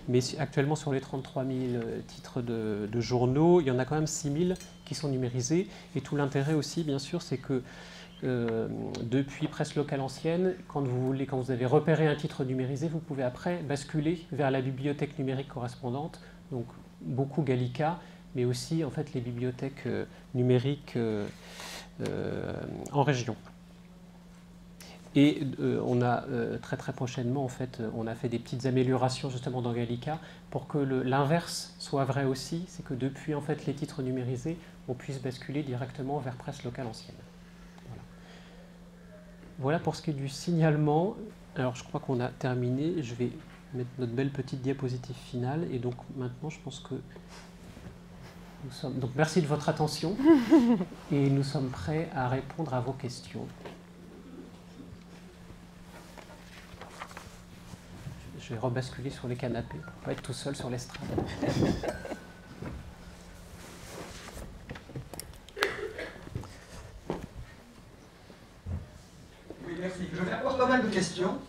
mais actuellement sur les 33 000 titres de journaux, il y en a quand même 6 000 qui sont numérisés et tout l'intérêt aussi bien sûr c'est que depuis Presse Locale Ancienne, quand vous avez repéré un titre numérisé, vous pouvez après basculer vers la bibliothèque numérique correspondante, donc beaucoup Gallica, mais aussi en fait les bibliothèques numériques en région. Et on a très très prochainement en fait, on a fait des petites améliorations justement dans Gallica pour que l'inverse soit vrai aussi, c'est que depuis en fait les titres numérisés, on puisse basculer directement vers Presse Locale Ancienne. Voilà pour ce qui est du signalement. Alors je crois qu'on a terminé. Je vais mettre notre belle petite diapositive finale. Et donc maintenant, je pense que nous sommes... Donc merci de votre attention. Et nous sommes prêts à répondre à vos questions. Je vais rebasculer sur les canapés pour ne pas être tout seul sur l'estrade. Merci. Je vais avoir pas mal de questions,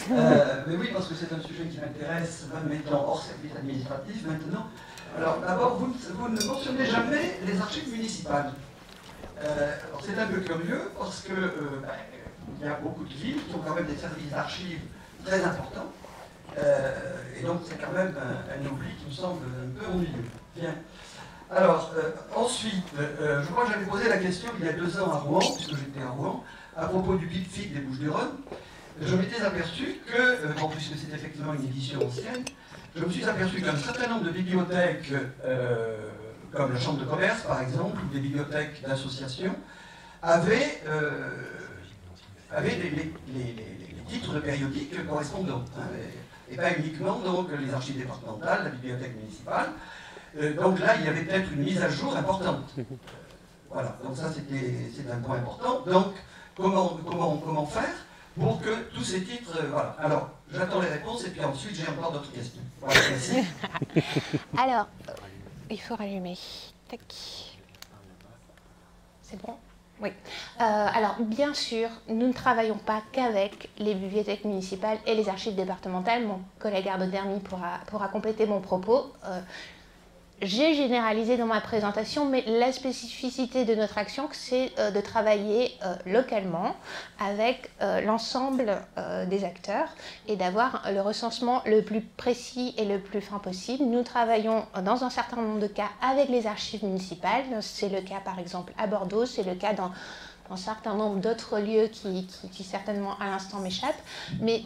mais oui, parce que c'est un sujet qui m'intéresse, même étant hors service administratif maintenant. Alors, d'abord, vous ne mentionnez jamais les archives municipales. C'est un peu curieux, parce que il y a beaucoup de villes qui ont quand même des services d'archives très importants, et donc c'est quand même un oubli qui me semble un peu ennuyeux. Bien. Alors, ensuite, je crois que j'avais posé la question il y a 2 ans à Rouen, puisque j'étais à Rouen, à propos du BIPFIC des Bouches-du-Rhône. Je m'étais aperçu que, puisque c'est effectivement une édition ancienne, je me suis aperçu qu'un certain nombre de bibliothèques, comme la Chambre de commerce par exemple, ou des bibliothèques d'associations, avaient les titres de périodiques correspondants, hein, et pas uniquement donc, les archives départementales, la bibliothèque municipale. Donc là, il y avait peut-être une mise à jour importante. Voilà, donc ça c'est un point important. Donc, comment faire pour que tous ces titres... voilà. Alors, j'attends les réponses et puis ensuite j'ai encore d'autres questions. Voilà, merci. Alors, il faut rallumer. Tac. C'est bon? Oui. Alors, bien sûr, nous ne travaillons pas qu'avec les bibliothèques municipales et les archives départementales. Mon collègue Arnaud Dermy pourra compléter mon propos. J'ai généralisé dans ma présentation, mais la spécificité de notre action, c'est de travailler localement avec l'ensemble des acteurs et d'avoir le recensement le plus précis et le plus fin possible. Nous travaillons dans un certain nombre de cas avec les archives municipales. C'est le cas par exemple à Bordeaux, c'est le cas dans un certain nombre d'autres lieux qui certainement à l'instant m'échappent, mais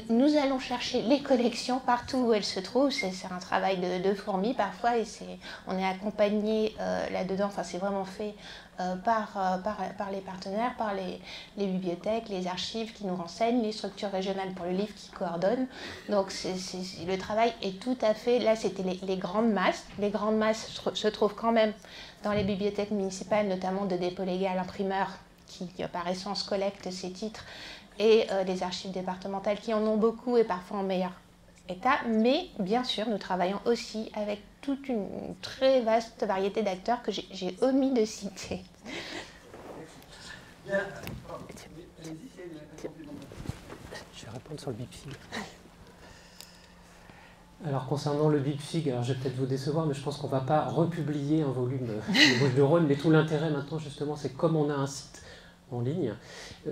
nous allons chercher les collections partout où elles se trouvent. C'est un travail de fourmi parfois et on est accompagné là-dedans, enfin c'est vraiment fait par les partenaires, par les bibliothèques, les archives qui nous renseignent, les structures régionales pour le livre qui coordonnent. Donc le travail est tout à fait... Là, c'était les grandes masses. Les grandes masses se trouvent quand même dans les bibliothèques municipales, notamment de dépôt légal imprimeur, qui par essence collectent ces titres, et les archives départementales qui en ont beaucoup et parfois en meilleur état. Mais bien sûr, nous travaillons aussi avec toute une très vaste variété d'acteurs que j'ai omis de citer. Je vais répondre sur le BibFig. Alors concernant le BibFig, alors je vais peut-être vous décevoir, mais je pense qu'on ne va pas republier un volume de Bouches du Rhône, mais tout l'intérêt maintenant justement, c'est comme on a un site en ligne,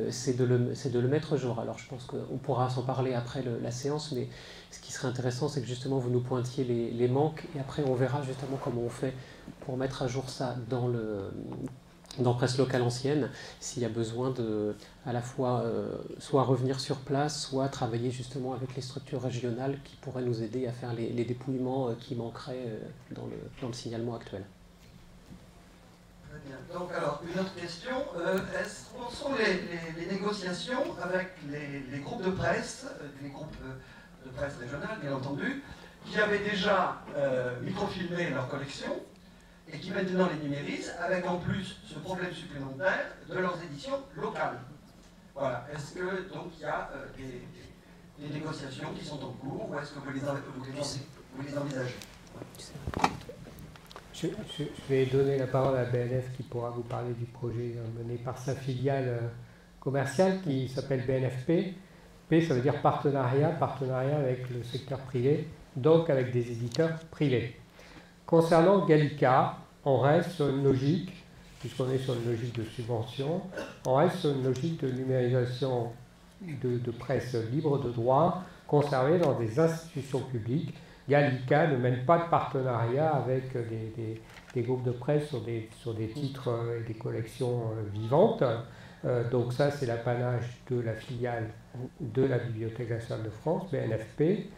c'est de le mettre à jour. Alors je pense qu'on pourra s'en parler après la séance, mais ce qui serait intéressant, c'est que justement vous nous pointiez les manques, et après on verra justement comment on fait pour mettre à jour ça dans Presse Locale Ancienne, s'il y a besoin de à la fois soit revenir sur place, soit travailler justement avec les structures régionales qui pourraient nous aider à faire les dépouillements qui manqueraient dans le signalement actuel. Très bien. Donc alors, une autre question, quelles sont les négociations avec les groupes de presse, les groupes de presse régionale bien entendu, qui avaient déjà microfilmé leur collection et qui maintenant les numérisent, avec en plus ce problème supplémentaire de leurs éditions locales. Voilà. Est-ce que donc il y a des négociations qui sont en cours, ou est-ce que vous les envisagez? Je vais donner la parole à BNF qui pourra vous parler du projet mené par sa filiale commerciale qui s'appelle BNFP. P, ça veut dire partenariat avec le secteur privé, donc avec des éditeurs privés. Concernant Gallica, on reste sur une logique, puisqu'on est sur une logique de subvention, on reste sur une logique de numérisation de presse libre de droit, conservée dans des institutions publiques. Gallica ne mène pas de partenariat avec des groupes de presse sur des titres et des collections vivantes. Donc ça, c'est l'apanage de la filiale de la Bibliothèque nationale de France, BNFP,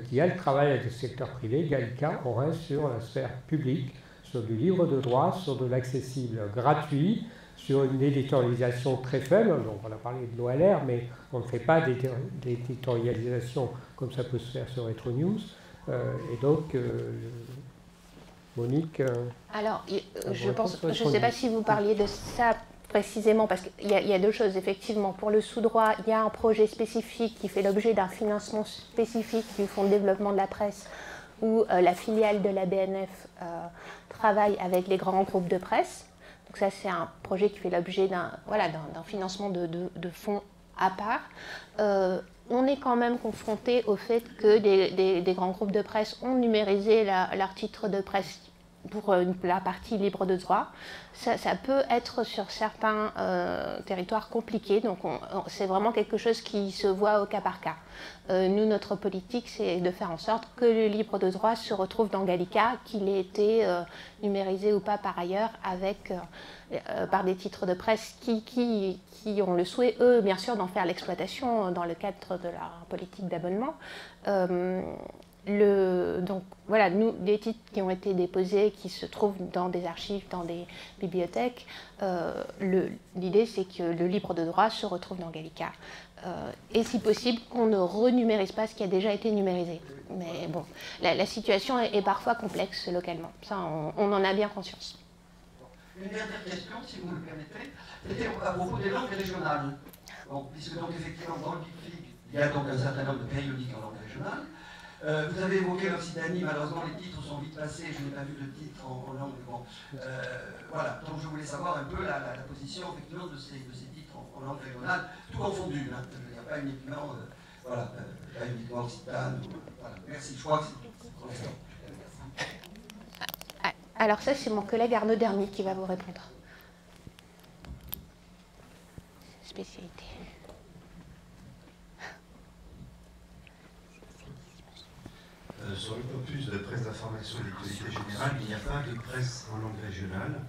qui, elle, travaille avec le secteur privé. Gallica, on reste sur la sphère publique, sur du livre de droit, sur de l'accessible gratuit, sur une éditorialisation très faible. Donc on a parlé de l'OLR, mais on ne fait pas d'éditorialisation comme ça peut se faire sur Retro News. Et donc, Monique... Alors, je ne sais pas si vous parliez de ça précisément, parce qu'il y a deux choses, effectivement. Pour le sous-droit, il y a un projet spécifique qui fait l'objet d'un financement spécifique du Fonds de développement de la presse, où la filiale de la BNF travaille avec les grands groupes de presse. Donc ça, c'est un projet qui fait l'objet d'un financement de fonds à part. On est quand même confronté au fait que des grands groupes de presse ont numérisé leurs titres de presse pour la partie libre de droit. Ça peut être sur certains territoires compliqués, donc c'est vraiment quelque chose qui se voit au cas par cas. Nous, notre politique, c'est de faire en sorte que le libre de droit se retrouve dans Gallica, qu'il ait été numérisé ou pas par ailleurs, par des titres de presse qui ont le souhait, eux, bien sûr, d'en faire l'exploitation dans le cadre de leur politique d'abonnement. Donc voilà, nous, les titres qui ont été déposés, qui se trouvent dans des archives, dans des bibliothèques, l'idée c'est que le libre de droit se retrouve dans Gallica. Et si possible, qu'on ne renumérise pas ce qui a déjà été numérisé. Mais bon, la situation est parfois complexe localement. Ça, on en a bien conscience. Une dernière question, si vous me le permettez, c'était à propos des langues régionales. Bon, puisque donc effectivement dans le BibFig, il y a donc un certain nombre de périodiques en langue régionale. Vous avez évoqué l'Occitanie, malheureusement les titres sont vite passés, je n'ai pas vu de titre en langue. Bon, voilà, donc je voulais savoir un peu la position effectivement de ces titres en langue régionale, tout confondu. Hein. Il n'y a pas uniquement, pas uniquement occitane. Voilà. Merci, je crois que c'est... Alors ça, c'est mon collègue Arnaud Dernier qui va vous répondre. Spécialité. Sur le corpus de presse d'information et d'actualité générale, il n'y a pas de presse en langue régionale,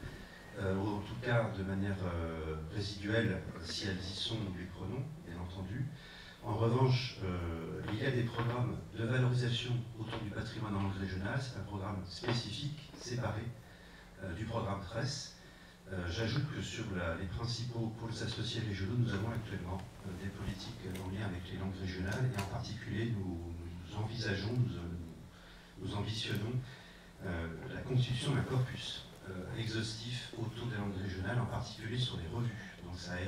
ou en tout cas de manière résiduelle, si elles y sont, nous les prenons, bien entendu. En revanche, il y a des programmes de valorisation autour du patrimoine en langue régionale. C'est un programme spécifique, séparé du programme presse, J'ajoute que sur les principaux pôles associés régionaux, nous avons actuellement des politiques en lien avec les langues régionales, et en particulier nous envisageons, nous ambitionnons la constitution d'un corpus exhaustif autour des langues régionales, en particulier sur les revues. Donc ça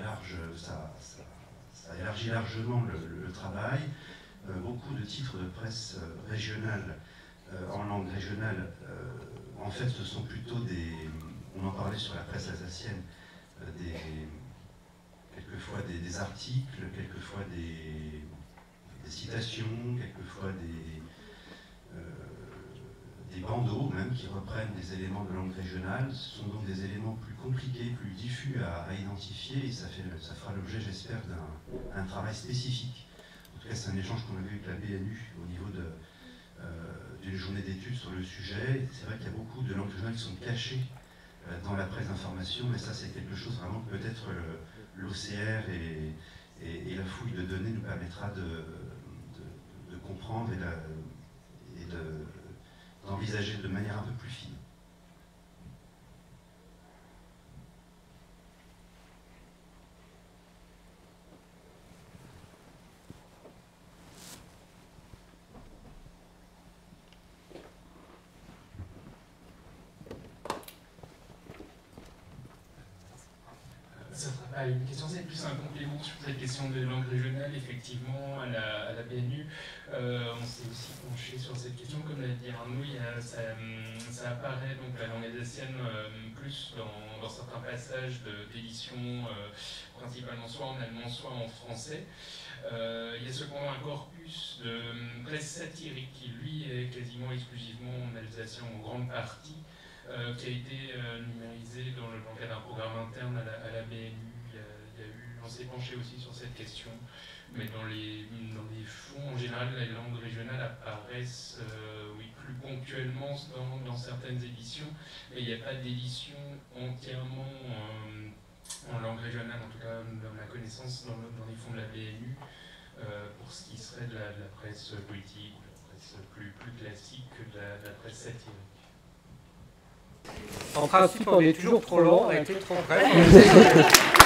élargit largement le travail. Beaucoup de titres de presse régionale en langue régionale, en fait, ce sont plutôt on en parlait sur la presse alsacienne, quelquefois des articles, quelquefois des citations, quelquefois des bandeaux même qui reprennent des éléments de langue régionale. Ce sont donc des éléments plus compliqués, plus diffus à identifier, et ça fera l'objet, j'espère, d'un travail spécifique. En tout cas, c'est un échange qu'on a eu avec la BNU au niveau d'une journée d'études sur le sujet. C'est vrai qu'il y a beaucoup de langues régionales qui sont cachées dans la presse d'information, mais ça, c'est quelque chose vraiment que peut-être l'OCR et la fouille de données nous permettra de comprendre et d'envisager de manière un peu plus fine. Une question, c'est plus un complément sur cette question de langue régionale. Effectivement, à la BNU, on s'est aussi penché sur cette question. Comme l'a dit Arnaud, ça apparaît, donc la langue alsacienne, plus dans certains passages d'édition, principalement soit en allemand, soit en français. Il y a cependant un corpus de presse satirique qui, lui, est quasiment exclusivement en alsacien, en grande partie, qui a été numérisé dans le cadre d'un programme interne à la BNU. On s'est penché aussi sur cette question, mais dans les fonds, en général, les langues régionales apparaissent plus ponctuellement dans certaines éditions, mais il n'y a pas d'édition entièrement en langue régionale, en tout cas dans ma connaissance, dans les fonds de la BNU, pour ce qui serait de la presse politique, ou de la presse plus classique que de la presse satirique. En principe, on est toujours trop long, on a été trop bref.